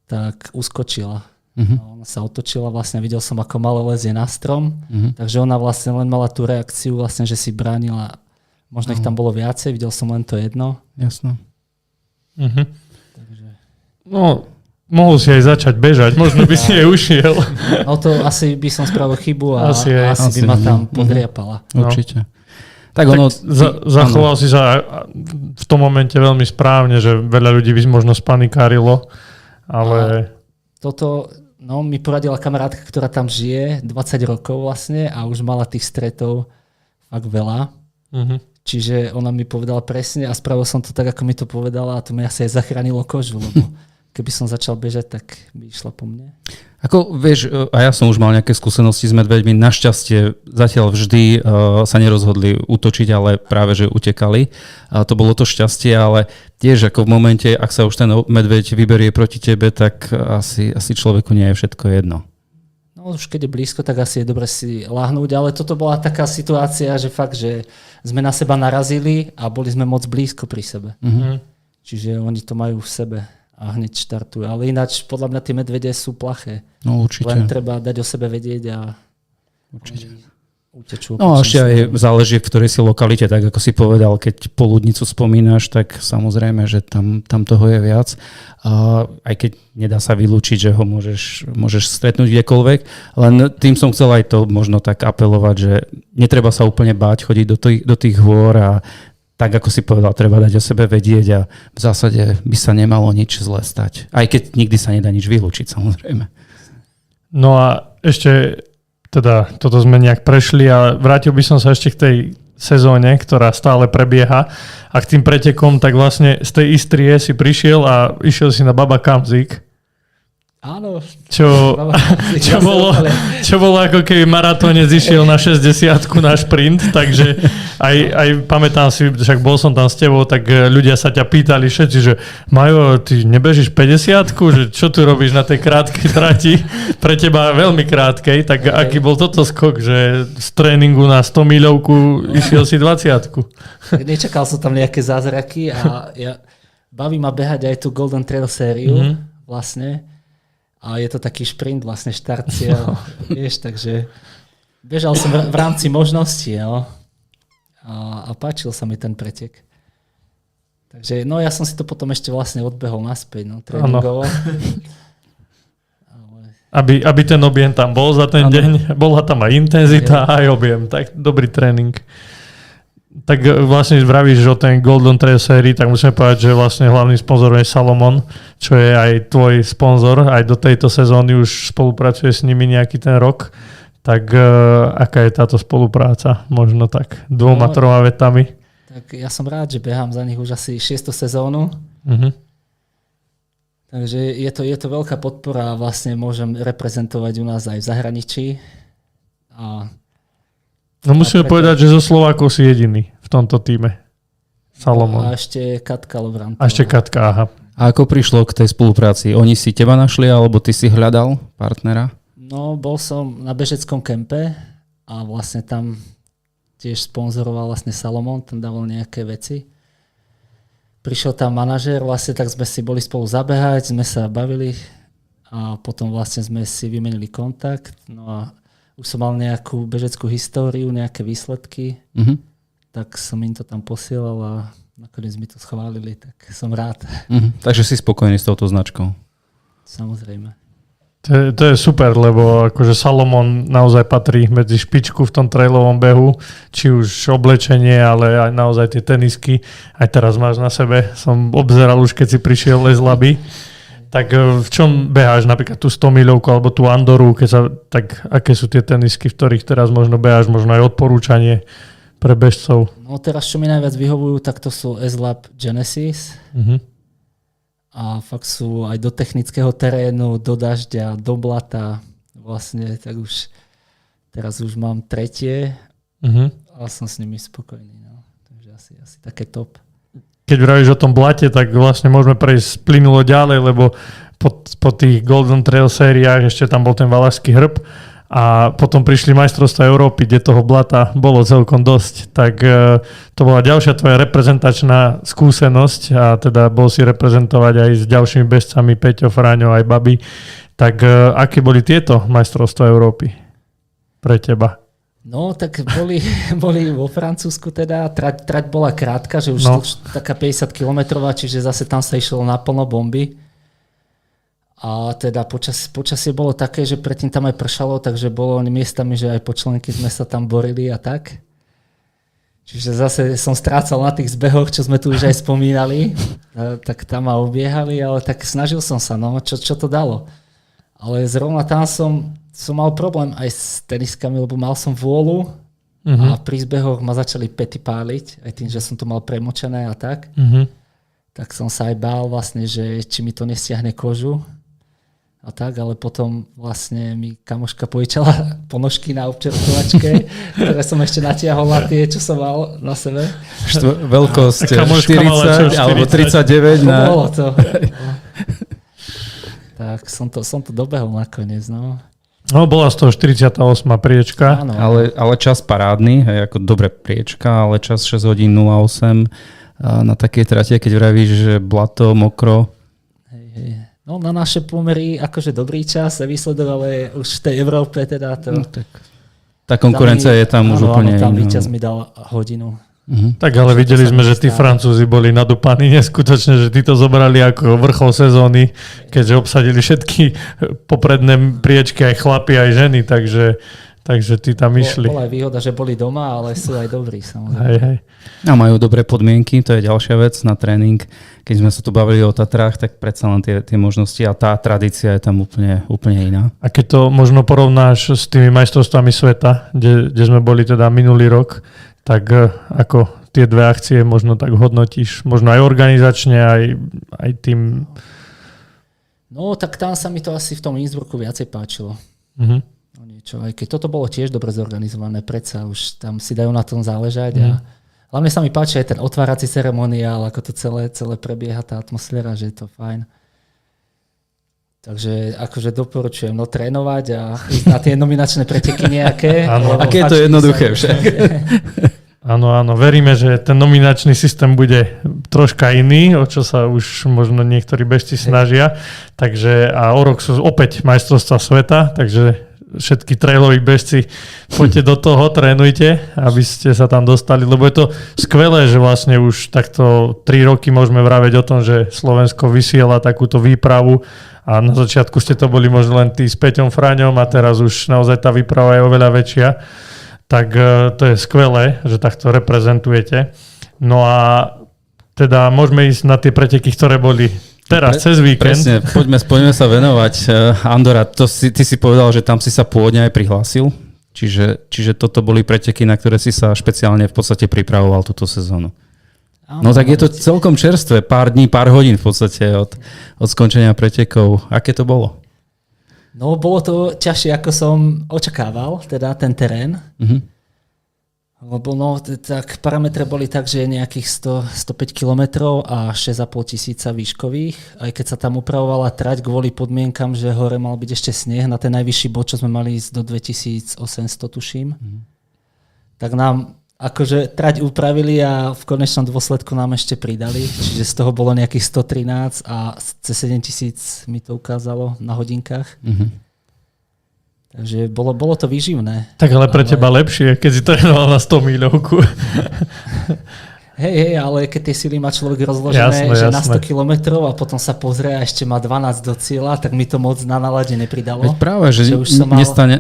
tak uskočila. No, ona sa otočila, vlastne videl som, ako malo lezie na strom, takže ona vlastne len mala tú reakciu, vlastne, že si bránila. Možno ich tam bolo viacej, videl som len to jedno. Jasno. Takže... No, mohol si aj začať bežať, možno by si aj ušiel. No to asi by som spravil chybu a asi by ma tam podriapala. Určite. Tak zachoval si sa v tom momente veľmi správne, že veľa ľudí by možno spanikárilo, ale... Toto, mi poradila kamarátka, ktorá tam žije 20 rokov vlastne a už mala tých stretov fakt veľa. Čiže ona mi povedala presne a spravil som to tak, ako mi to povedala a to mi asi aj zachránilo kožu, lebo keby som začal bežať, tak by išla po mne. Ako vieš, a ja som už mal nejaké skúsenosti s medveďmi, našťastie zatiaľ vždy sa nerozhodli útočiť, ale práve že utekali. A to bolo to šťastie, ale tiež ako v momente, ak sa už ten medveď vyberie proti tebe, tak asi človeku nie je všetko jedno. No už keď je blízko, tak asi je dobre si láhnúť, ale toto bola taká situácia, že fakt, že sme na seba narazili a boli sme moc blízko pri sebe. Mhm. Čiže oni to majú v sebe a hneď štartujú. Ale ináč podľa mňa tie medvede sú plaché. No určite. Len treba dať o sebe vedieť a určite. Utečú. No a ešte aj záleží, v ktorej si lokalite, tak ako si povedal, keď Poludnicu spomínaš, tak samozrejme, že tam toho je viac. Aj keď nedá sa vylúčiť, že ho môžeš stretnúť kdekoľvek, len tým som chcel aj to možno tak apelovať, že netreba sa úplne báť chodiť do tých hôr a tak, ako si povedal, treba dať o sebe vedieť a v zásade by sa nemalo nič zlé stať. Aj keď nikdy sa nedá nič vylúčiť, samozrejme. No a ešte, teda toto sme nejak prešli a vrátil by som sa ešte k tej sezóne, ktorá stále prebieha a k tým pretekom, tak vlastne z tej Istrie si prišiel a išiel si na Baba Kamzik. Áno. Čo bolo ako keby maratónec išiel na 60-ku na šprint, takže aj pamätám si, však bol som tam s tebou, tak ľudia sa ťa pýtali všetci, že Majo, ty nebežíš 50-ku, že čo tu robíš na tej krátkej trati? Pre teba veľmi krátkej, tak aký bol toto skok, že z tréningu na 100 miľovku išiel si 20-ku? Nečakal som tam nejaké zázraky a baví ma behať aj tú Golden Trail sériu vlastne. A je to taký šprint, vlastne štart cieľ, vieš, takže bežal som v rámci možností, no. A páčil sa mi ten pretek. Takže, no ja som si to potom ešte vlastne odbehol naspäť, no, tréningovo. Aby ten objem tam bol za ten deň, bola tam aj intenzita, aj objem, tak dobrý tréning. Tak vlastne vravíš o ten Golden Trail sérii, tak musíme povedať, že vlastne hlavný sponzor je Salomon, čo je aj tvoj sponzor, aj do tejto sezóny už spolupracuje s nimi nejaký ten rok. Tak aká je táto spolupráca? Možno tak 2-3 vetami. Tak ja som rád, že behám za nich už asi 6. sezónu. Takže je to veľká podpora a vlastne môžem reprezentovať u nás aj v zahraničí. No musíme povedať, že zo Slovákov si jediný v tomto týme. Salomon. A ešte Katka Lovrantová. A ešte Katka, aha. A ako prišlo k tej spolupráci? Oni si teba našli, alebo ty si hľadal partnera? No, bol som na bežeckom kempe a vlastne tam tiež sponzoroval vlastne Salomon, tam dával nejaké veci. Prišiel tam manažér, vlastne tak sme si boli spolu zabehať, sme sa bavili a potom vlastne sme si vymenili kontakt. No a už som mal nejakú bežeckú históriu, nejaké výsledky, tak som im to tam posielal a nakoniec mi to schválili, tak som rád. Takže si spokojný s touto značkou? Samozrejme. To je super, lebo akože Salomon naozaj patrí medzi špičku v tom trailovom behu, či už oblečenie, ale aj naozaj tie tenisky. Aj teraz máš na sebe, som obzeral už, keď si prišiel z Laby. Tak v čom beháš napríklad tú 100 miľovku alebo tú Andoru, tak aké sú tie tenisky, v ktorých teraz možno beháš, možno aj odporúčanie pre bežcov? No teraz, čo mi najviac vyhovujú, tak to sú S-Lab Genesis. A fakt sú aj do technického terénu, do dažďa, do blata. Vlastne tak už teraz už mám 3. A som s nimi spokojný. No. Takže asi také top. Keď vravíš o tom blate, tak vlastne môžeme prejsť plynulo ďalej, lebo po tých Golden Trail sériách ešte tam bol ten Valašský hrb a potom prišli majstrovstvá Európy, kde toho blata bolo celkom dosť. Tak to bola ďalšia tvoja reprezentačná skúsenosť a teda bol si reprezentovať aj s ďalšími bežcami, Peťo, Fráňo, aj Babi. Tak aké boli tieto majstrovstvá Európy pre teba? No, tak boli vo Francúzsku teda, trať bola krátka, že už taká 50 kilometrová, čiže zase tam sa išlo naplno bomby. A teda počasie bolo také, že predtým tam aj pršalo, takže bolo miestami, že aj po členky sme sa tam borili a tak. Čiže zase som strácal na tých zbehoch, čo sme tu už aj spomínali. Tak tam ma obiehali, ale tak snažil som sa, no, čo to dalo. Ale zrovna tam som mal problém aj s teniskami, lebo mal som vôľu a pri zbehoch ma začali pety páliť, aj tým, že som to mal premočené a tak. tak som sa aj bál vlastne, že či mi to nestiahne kožu a tak, ale potom vlastne mi kamoška požičala ponožky na občerstvovačke, ktoré som ešte natiahol na tie, čo som mal na sebe. Veľkosť 40 alebo 39. Bolo to. Tak som to dobehol nakoniec, no. No, bola z toho 48. priečka. Áno. Ale čas parádny, hej, ako dobre priečka, ale čas 6 hodín 08 na takej trate, keď vravíš, že blato, mokro. Hej. No na naše pomery akože dobrý čas a výsledok, ale už v tej Európe teda to... No, tak. Tá konkurencia je tam už úplne iná. Tam iná. víťaz mi dal hodinu. Tak ale videli sme, že tí Francúzi boli nadúpaní neskutočne, že tí to zobrali ako vrchol sezóny, keďže obsadili všetky popredné priečky, aj chlapi, aj ženy, takže tí tam išli. Bola aj výhoda, že boli doma, ale sú aj dobrí, samozrejme. Hej. A majú dobré podmienky, to je ďalšia vec na tréning. Keď sme sa tu bavili o Tatrách, tak predsa len tie možnosti a tá tradícia je tam úplne iná. A keď to možno porovnáš s tými majstrovstvami sveta, kde sme boli teda minulý rok, tak ako tie dve akcie možno tak hodnotíš, možno aj organizačne, aj tým... No tak tam sa mi to asi v tom Innsbrucku viacej páčilo. Mhm. No niečo, aj keď toto bolo tiež dobre zorganizované, predsa už tam si dajú na tom záležať a hlavne sa mi páči aj ten otvárací ceremoniál, ako to celé prebieha, tá atmosféra, že je to fajn. Takže akože doporučujem trénovať a ísť na tie nominačné preteky nejaké. Aké je to jednoduché však. Áno, veríme, že ten nominačný systém bude troška iný, o čo sa už možno niektorí bežci snažia. Takže a o rok sú opäť majstrovstvá sveta, takže všetky trailoví bežci, poďte do toho, trénujte, aby ste sa tam dostali, lebo je to skvelé, že vlastne už takto 3 roky môžeme vraveť o tom, že Slovensko vysiela takúto výpravu a na začiatku ste to boli možno len tí s Peťom Fraňom a teraz už naozaj tá výprava je oveľa väčšia. Tak to je skvelé, že takto reprezentujete. No a teda môžeme ísť na tie preteky, ktoré boli teraz, cez víkend. Presne, poďme sa venovať. Andora, ty si povedal, že tam si sa pôvodne aj prihlásil, čiže toto boli preteky, na ktoré si sa špeciálne v podstate pripravoval túto sezónu. No tak je to celkom čerstvé, pár dní, pár hodín v podstate od skončenia pretekov. Aké to bolo? No, bolo to ťažšie, ako som očakával, teda ten terén. Lebo tak parametre boli tak, že nejakých 105 km a 6,5 tisíca výškových. Aj keď sa tam upravovala trať kvôli podmienkam, že hore mal byť ešte sneh, na ten najvyšší bod, čo sme mali ísť do 2800, tuším. Tak nám akože trať upravili a v konečnom dôsledku nám ešte pridali. Čiže z toho bolo nejakých 113 a cez 7000 mi to ukázalo na hodinkách. Takže bolo to výživné. Tak ale pre teba lepšie, keď si trénoval na 100 míľovku. Hej, ale keď tie sily má človek rozložené, že na 100 kilometrov a potom sa pozrie a ešte má 12 do cieľa, tak mi to moc na nálade nepridalo. Veď práve, že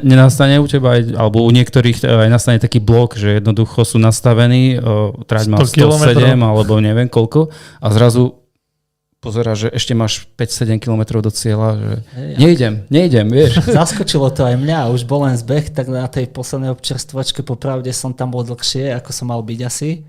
nenastane u teba, alebo u niektorých aj nastane taký blok, že jednoducho sú nastavení, trať má 107 alebo neviem koľko a zrazu pozerá, že ešte máš 5-7 km do cieľa, že nejdem, vieš. Zaskočilo to aj mňa, už bol len zbeh, tak na tej poslednej občerstvovačke popravde som tam bol dlhšie, ako som mal byť asi.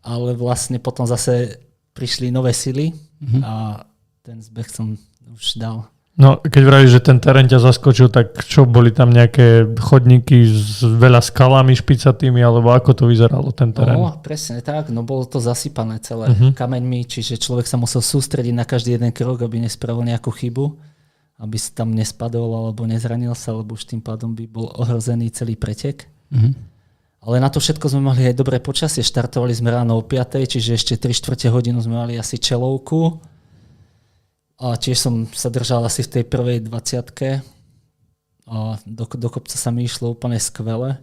Ale vlastne potom zase prišli nové sily a ten zbeh som už dal. No, keď vravíš, že ten terén ťa zaskočil, tak čo, boli tam nejaké chodníky s veľa skalami špicatými, alebo ako to vyzeralo ten terén? No, presne tak, bolo to zasypané celé kameňmi, čiže človek sa musel sústrediť na každý jeden krok, aby nespravil nejakú chybu, aby si tam nespadol alebo nezranil sa, lebo už tým pádom by bol ohrozený celý pretek. Ale na to všetko sme mali aj dobré počasie. Štartovali sme ráno o 5, čiže ešte 3/4 hodinu sme mali asi čelovku. A tiež som sa držal asi v tej prvej 20. A do kopca sa mi išlo úplne skvele.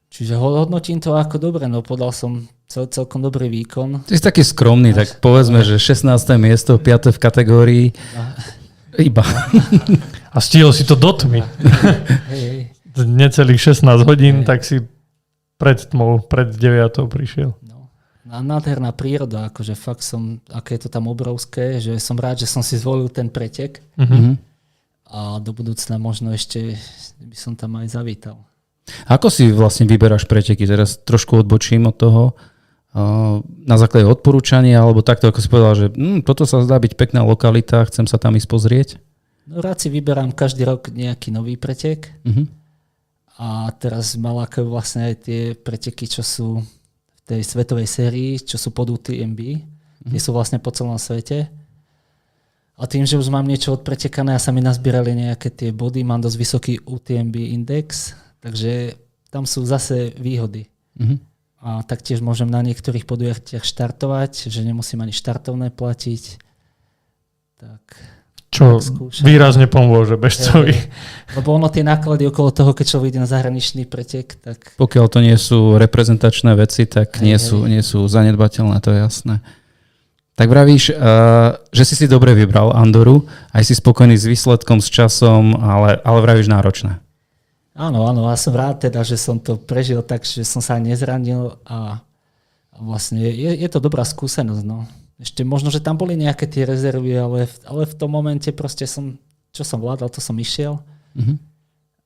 Čiže hodnotím to ako dobre. Podal som celkom dobrý výkon. Ty si taký skromný, tak povedzme, že 16. miesto, 5. v kategórii. Iba. A stihol si to do tmy. Hej. Necelých 16 hodín, tak si pred tmou, pred 9 prišiel. Nádherná príroda, akože fakt aké je to tam obrovské, že som rád, že som si zvolil ten pretek a do budúcna možno ešte by som tam aj zavítal. Ako si vlastne vyberáš preteky? Teraz trošku odbočím od toho. na základe odporúčania, alebo takto, ako si povedal, že toto sa zdá byť pekná lokalita, chcem sa tam ísť pozrieť? No rád si vyberám každý rok nejaký nový pretek. A teraz malákajú vlastne aj tie preteky, čo sú v tej svetovej sérii, čo sú pod UTMB, tie sú vlastne po celom svete. A tým, že už mám niečo odpretekané a sa mi nazbierali nejaké tie body, mám dosť vysoký UTMB index, takže tam sú zase výhody. A taktiež môžem na niektorých podujatiach štartovať, že nemusím ani štartovné platiť. Tak, čo výrazne pomôže bežcovi. Lebo ono tie náklady okolo toho, keď človek ide na zahraničný pretek, tak... Pokiaľ to nie sú reprezentačné veci, tak nie sú zanedbateľné, to je jasné. Tak vravíš, že si dobre vybral Andoru, aj si spokojný s výsledkom, s časom, ale vravíš náročné. Áno, ja som rád teda, že som to prežil tak, že som sa nezranil a vlastne je to dobrá skúsenosť. No. Ešte možno, že tam boli nejaké tie rezervy, ale v tom momente proste čo som vládal, to som išiel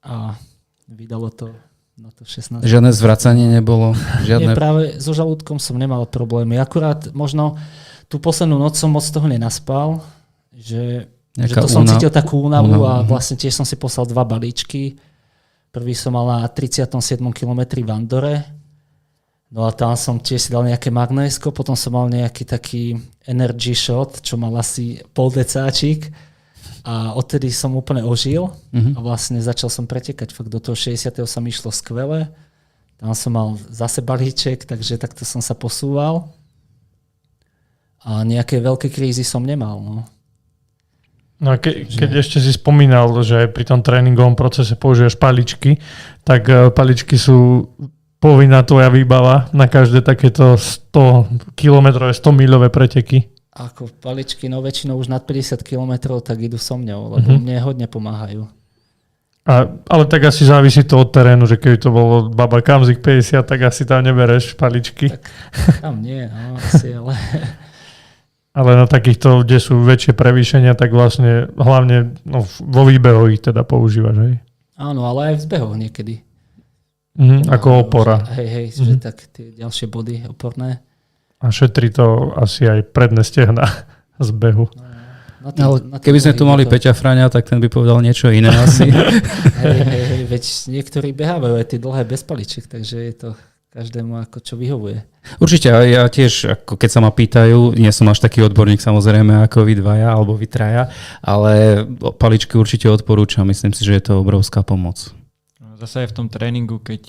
a vydalo to na to 16. Žiadne zvracanie nebolo? Nie, práve so žalúdkom som nemal problémy. Akurát možno tú poslednú noc som moc toho nenaspal, že to som cítil takú únavu a vlastne tiež som si poslal 2 balíčky. Prvý som mal na 37. kilometri v Andore. No a tam som tiež si dal nejaké magnésko, potom som mal nejaký taký energy shot, čo mal asi pol decáčik. A odtedy som úplne ožil a vlastne začal som pretekať. Fakt do toho 60. sa mi išlo skvele. Tam som mal zase balíček, takže takto som sa posúval. A nejaké veľké krízy som nemal. No a keď ešte si spomínal, že pri tom tréningovom procese používaš paličky, tak paličky sú povinná tvoja výbava na každé takéto 100 kilometrové, 100 míľové preteky. Ako paličky, no väčšinou už nad 50 kilometrov, tak idú so mňou, lebo mne hodne pomáhajú. Ale tak asi závisí to od terénu, že keby to bolo Baba Kamzik 50, tak asi tam nebereš paličky. Tak tam nie, no asi, ale... Ale na takýchto, kde sú väčšie prevýšenia, tak vlastne hlavne vo výbehu ich teda používaš, hej? Áno, ale aj v zbehoch niekedy. Ako opora. Hej, že tak tie ďalšie body oporné. A šetrí to asi aj predné stehna z behu. Keby sme tu mali Peťa Fraňa, tak ten by povedal niečo iné asi. Hej, veď niektorí behávajú aj tie dlhé bez paličiek, takže je to každému ako čo vyhovuje. Určite, ja tiež, ako keď sa ma pýtajú, nie som až taký odborník samozrejme ako vy dvaja alebo vy traja, ale paličky určite odporúčam, myslím si, že je to obrovská pomoc. Zase aj v tom tréningu, keď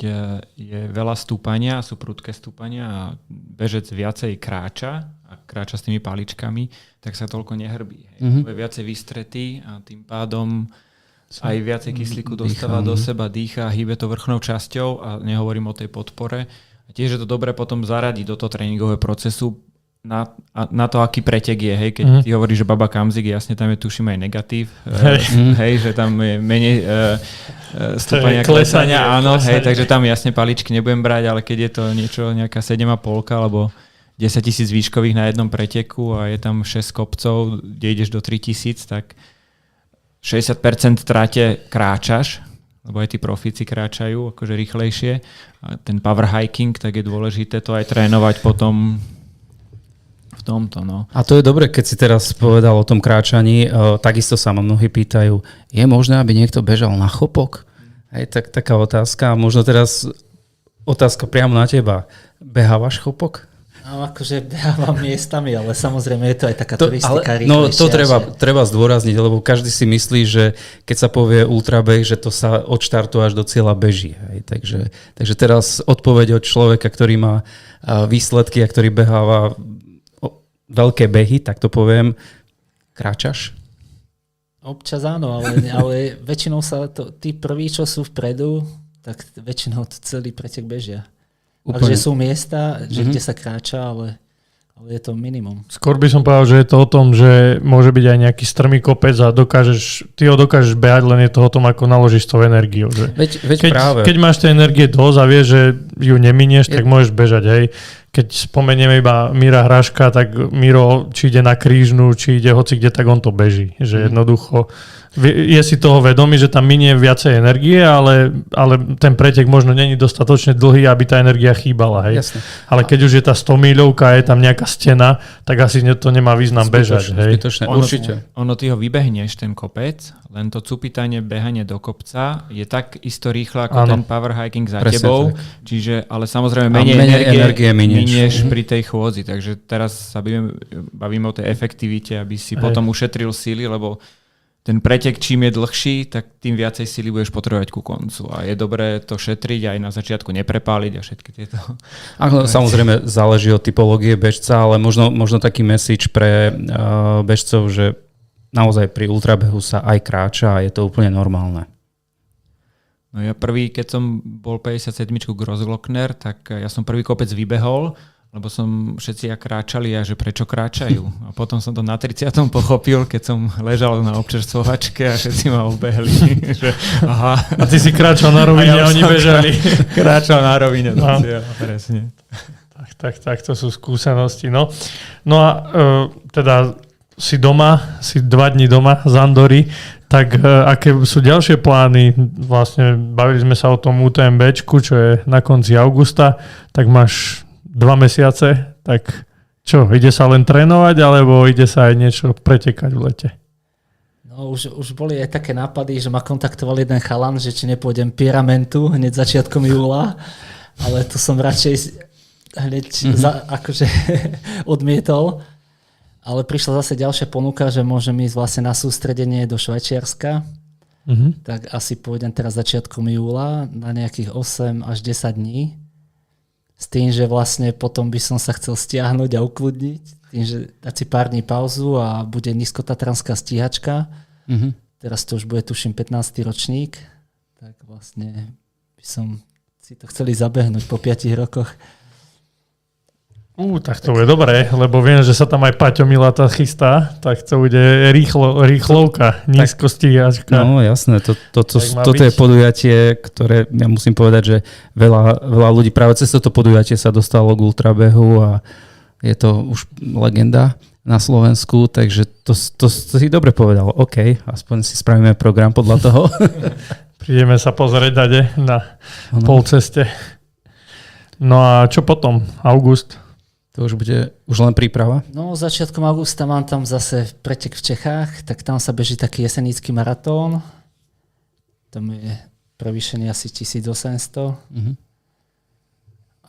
je veľa stúpania, sú prudké stúpania a bežec viacej kráča a kráča s tými paličkami, tak sa toľko nehrbí. Je viacej vystretý a tým pádom aj viacej kyslíku dostáva do seba, dýcha, hýbe to vrchnou časťou a nehovorím o tej podpore. A tiež je to dobre potom zaradiť do toho tréningového procesu na to, aký pretek je. Hej. Keď ty hovoríš, že Baba Kamzik, jasne tam je tuším aj negatív. Hej, že tam je menej stúpania, klesania. Áno, hej, takže tam jasne paličky nebudem brať, ale keď je to nejaká 7,5 alebo 10 000 výškových na jednom preteku a je tam 6 kopcov, kde ideš do 3000, tak 60% tráte kráčaš, lebo aj tí profíci kráčajú akože rýchlejšie. A ten power hiking, tak je dôležité to aj trénovať potom v tomto. No. A to je dobre, keď si teraz povedal o tom kráčaní, takisto sa ma mnohí pýtajú, je možné, aby niekto bežal na chopok? Hej, tak taká otázka. Možno teraz otázka priamo na teba. Behávaš chopok? No akože behávam miestami, ale samozrejme je to aj taká turistika rýchlejšia. No to treba zdôrazniť, lebo každý si myslí, že keď sa povie ultrabeh, že to sa od štartu až do cieľa beží. Hej. Takže teraz odpoveď od človeka, ktorý má výsledky a ktorý beháva veľké behy, tak to poviem, kráčaš? Občas áno, ale väčšinou sa tí prví, čo sú vpredu, tak väčšinou celý pretek bežia. Ale že sú miesta, že kde sa kráča, ale je to minimum. Skôr by som povedal, že je to o tom, že môže byť aj nejaký strmý kopec a ty ho dokážeš behať, len je to o tom, ako naložíš tou energiou. Že keď máš tej energie dosť a vieš, že ju neminieš, tak môžeš bežať. Hej. Keď spomenieme iba Míra Hraška, tak Miro, či ide na krížnu, či ide hoci kde, tak on to beží. Že jednoducho je si toho vedomý, že tam minie viacej energie, ale ten pretek možno není dostatočne dlhý, aby tá energia chýbala. Hej. Jasne. Ale keď už je tá 100 míľovka a je tam nejaká stena, tak asi to nemá význam bežať. Hej. Zbytočné, určite. Ono ty ho vybehneš, ten kopec, len to cupitanie, behanie do kopca je tak isto rýchle ako ten power hiking za presne tebou. Tak. Čiže, ale samozrejme menej energie minieš pri tej chôdzi. Takže teraz sa bavíme o tej efektivite, aby si potom ušetril síly, lebo ten pretek čím je dlhší, tak tým viacej síly budeš potrebovať ku koncu. A je dobré to šetriť aj na začiatku neprepáliť a všetky tieto. Samozrejme záleží od typológie bežca, ale možno taký message pre bežcov, že naozaj pri ultrabehu sa aj kráča a je to úplne normálne. No ja prvý, keď som bol 57 Grossglockner, tak ja som prvý kopec vybehol, lebo všetci kráčali a že prečo kráčajú. A potom som to na 30. pochopil, keď som ležal na občerstvovačke a všetci ma obehli. Že, aha. A ty si kráčal na rovine a oni bežali. Kráčal na rovine. No. Presne. Tak, to sú skúsenosti. No a teda si 2 dní doma z Andory, tak aké sú ďalšie plány? Vlastne bavili sme sa o tom UTMBčku, čo je na konci augusta, tak máš 2 mesiace, tak čo, ide sa len trénovať, alebo ide sa aj niečo pretekať v lete? No už boli aj také nápady, že ma kontaktoval jeden chalan, že či nepôjdem Pyramentu hneď začiatkom júla, ale to som radšej hneď akože odmietol. Ale prišla zase ďalšia ponuka, že môžem ísť vlastne na sústredenie do Švajčiarska. Tak asi pôjdem teraz začiatkom júla na nejakých 8 až 10 dní. S tým, že vlastne potom by som sa chcel stiahnuť a ukludniť. Tým, že dať si pár dní pauzu a bude nízkotatranská stíhačka. Teraz to už bude, tuším, 15. ročník. Tak vlastne by som si to chceli zabehnúť po 5 rokoch. Tak to bude dobré, lebo viem, že sa tam aj Paťo Milata chystá, tak to bude rýchlovka, nízkostíhačka. No jasné, toto je podujatie, ktoré ja musím povedať, že veľa ľudí práve cez toto podujatie sa dostalo k ultrabehu a je to už legenda na Slovensku, takže to si dobre povedal. OK, aspoň si spravíme program podľa toho. Prídeme sa pozrieť na polceste. No a čo potom? August? To už bude len príprava? No začiatkom augusta mám tam zase pretek v Čechách, tak tam sa beží taký jesenícky maratón. Tam je prevýšený asi 1800.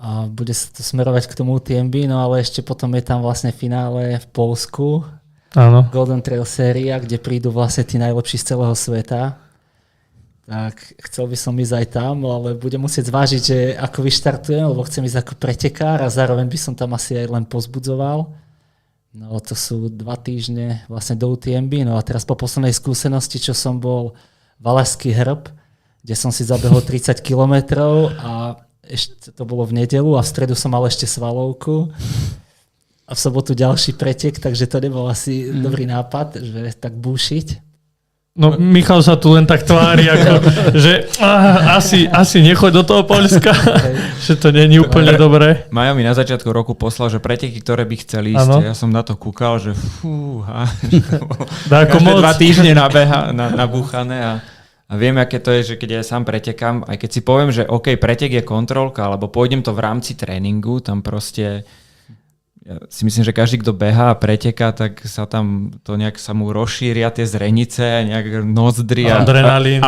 A bude sa to smerovať k tomu UTMB, no ale ešte potom je tam vlastne finále v Poľsku. Áno. Golden Trail séria, kde prídu vlastne tí najlepší z celého sveta. Tak chcel by som ísť aj tam, ale budem musieť zvážiť, že ako vyštartujem, lebo chcem ísť ako pretekár a zároveň by som tam asi aj len pozbudzoval. No to sú 2 týždne vlastne do UTMB. No a teraz po poslednej skúsenosti, čo som bol Valašský hrb, kde som si zabehol 30 kilometrov a ešte to bolo v nedeľu a v stredu som mal ešte svalovku a v sobotu ďalší pretek, takže to nebol asi dobrý nápad, že tak búšiť. No Michal sa tu len tak tvári, ako, že asi nechoď do toho Poľska, že to nie je úplne dobré. Majo mi na začiatku roku poslal, že preteky, ktoré by chceli ísť. Ja som na to kúkal, že každé 2 týždne nabúchané a viem, aké to je, že keď ja sám pretekám, aj keď si poviem, že OK, pretek je kontrolka, alebo pôjdem to v rámci tréningu, tam proste ja si myslím, že každý, kto behá a preteká, tak sa tam to nejak sa mu rozšíria tie zrenice, nejak nozdry a adrenalín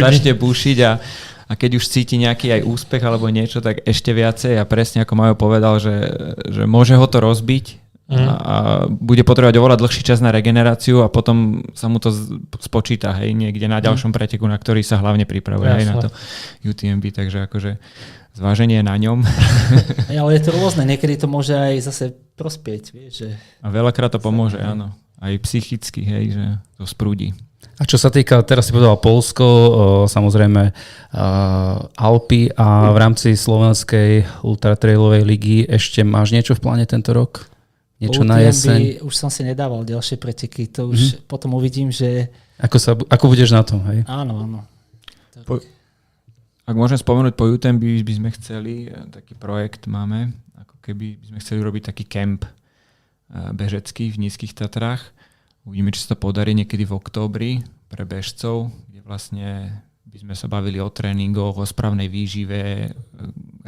začne bušiť a keď už cíti nejaký aj úspech alebo niečo, tak ešte viacej a presne ako Majo povedal, že môže ho to rozbiť a bude potrebovať oveľa dlhší čas na regeneráciu a potom sa mu to spočíta, hej, niekde na ďalšom preteku, na ktorý sa hlavne pripravuje aj na to UTMB, takže akože zváženie na ňom. Ale je to rôzne, niekedy to môže aj zase prospieť. Vieš, že... A veľakrát to pomôže, áno. Aj psychicky, hej, že to sprúdi. A čo sa týka, teraz si povedal Poľsko, samozrejme Alpy a v rámci Slovenskej ultratrailovej ligy ešte máš niečo v pláne tento rok? Niečo na jeseň? Už som si nedával ďalšie preteky, to už potom uvidím, že... Ako budeš na tom, hej? Áno. Ak môžem spomenúť, po UTMB by sme chceli, taký projekt máme, ako keby by sme chceli robiť taký kemp bežecký v Nízkych Tatrách. Uvidíme, či sa to podarí niekedy v októbri. pre bežcov, kde vlastne by sme sa bavili o tréningoch, o správnej výžive,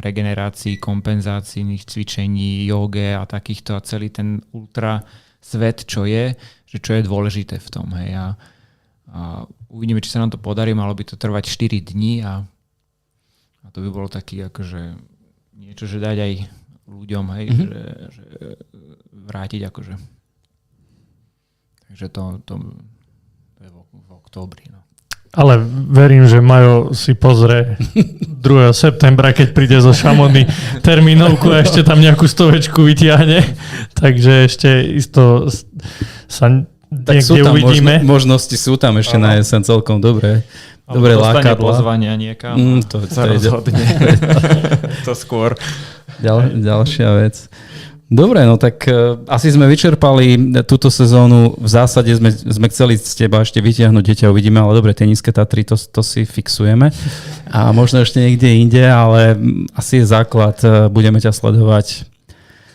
regenerácii, kompenzácijných cvičení, joge a takýchto a celý ten ultra svet, čo je, že čo je dôležité v tom. Hej. A uvidíme, či sa nám to podarí, malo by to trvať 4 dní a to by bolo taký akože niečo, že dať aj ľuďom, hej, že vrátiť akože. Takže to je v októbri. No. Ale verím, že Majo si pozrie 2. septembra, keď príde zo Šamony termínovku a ešte tam nejakú stovečku vytiahne. Takže ešte isto sa tak niekde sú tam uvidíme. Možnosti sú tam ešte na jeseň celkom dobré. Dobre lákadla. Pozvania niekam. To sa rozhodne. To skôr. Ďalšia vec. Dobre, no tak asi sme vyčerpali túto sezónu. V zásade sme chceli z teba ešte vytiahnuť dieťa, uvidíme, ale dobre, tie nízke Tatry, to si fixujeme. A možno ešte niekde inde, ale asi je základ. Budeme ťa sledovať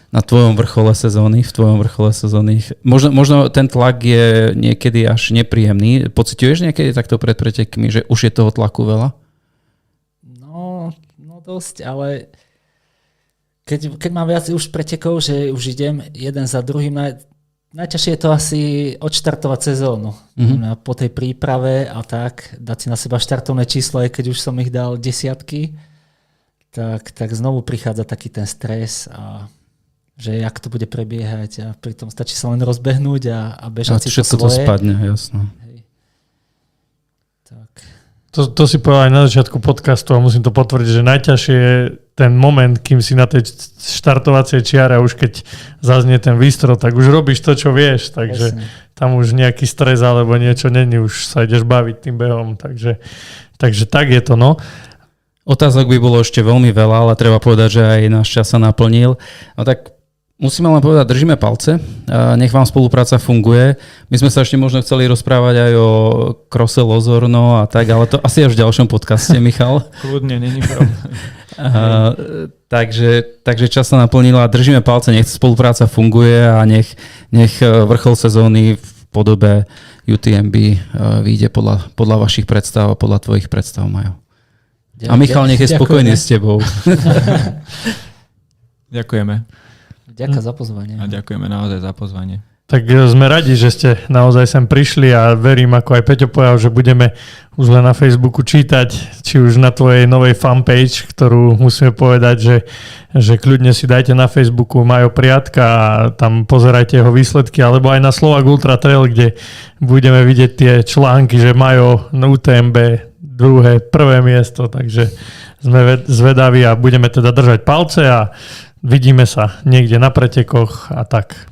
na tvojom vrchole sezóny, v tvojom vrchole sezóny. Možno ten tlak je niekedy až nepríjemný. Pociťuješ niekedy takto pred pretekmi, že už je toho tlaku veľa? No dosť, ale keď mám viac už pretekov, že už idem jeden za druhým, najťažšie je to asi odštartovať sezónu. Po tej príprave a tak, dať si na seba štartovné číslo, aj keď už som ich dal desiatky, tak znovu prichádza taký ten stres a že jak to bude prebiehať a pritom stačí sa len rozbehnúť a bežať si to svoje. To spadne, jasno. Tak. To si povedal aj na začiatku podcastu a musím to potvrdiť, že najťažšie je ten moment, kým si na tej štartovacej čiare a už keď zaznie ten výstrel, tak už robíš to, čo vieš, takže tam už nejaký stres alebo niečo není, už sa ideš baviť tým behom, takže tak je to, no. Otázok by bolo ešte veľmi veľa, ale treba povedať, že aj náš čas sa naplnil. No tak musíme len povedať, držíme palce, nech vám spolupráca funguje. My sme sa ešte možno chceli rozprávať aj o Krose Lozorno a tak, ale to asi až v ďalšom podcaste, Michal. Kľudne, není problém. Takže čas sa naplnil a držíme palce, nech spolupráca funguje a nech vrchol sezóny v podobe UTMB vyjde podľa vašich predstav a podľa tvojich predstav, Majo. A Michal nech je spokojný s tebou. Ďakujeme. Ďakujem za pozvanie. A ďakujeme naozaj za pozvanie. Tak sme radi, že ste naozaj sem prišli a verím, ako aj Peťo povedal, že budeme už len na Facebooku čítať, či už na tvojej novej fanpage, ktorú musíme povedať, že kľudne si dajte na Facebooku Majo Priatka a tam pozerajte jeho výsledky, alebo aj na Slovak Ultra Trail, kde budeme vidieť tie články, že Majo na UTMB prvé miesto, takže sme zvedaví a budeme teda držať palce a vidíme sa niekde na pretekoch a tak.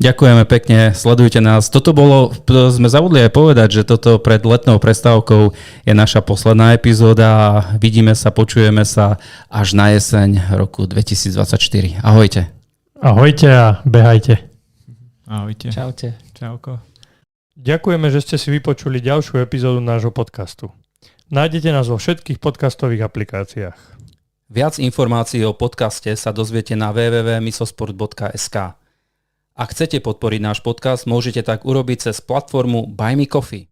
Ďakujeme pekne, sledujte nás. Sme zabudli aj povedať, že toto pred letnou prestávkou je naša posledná epizóda a vidíme sa, počujeme sa až na jeseň roku 2024. Ahojte. Ahojte a behajte. Ahojte. Čaute. Čauko. Ďakujeme, že ste si vypočuli ďalšiu epizódu nášho podcastu. Nájdete nás vo všetkých podcastových aplikáciách. Viac informácií o podcaste sa dozviete na www.misosport.sk. Ak chcete podporiť náš podcast, môžete tak urobiť cez platformu Buy Me Coffee.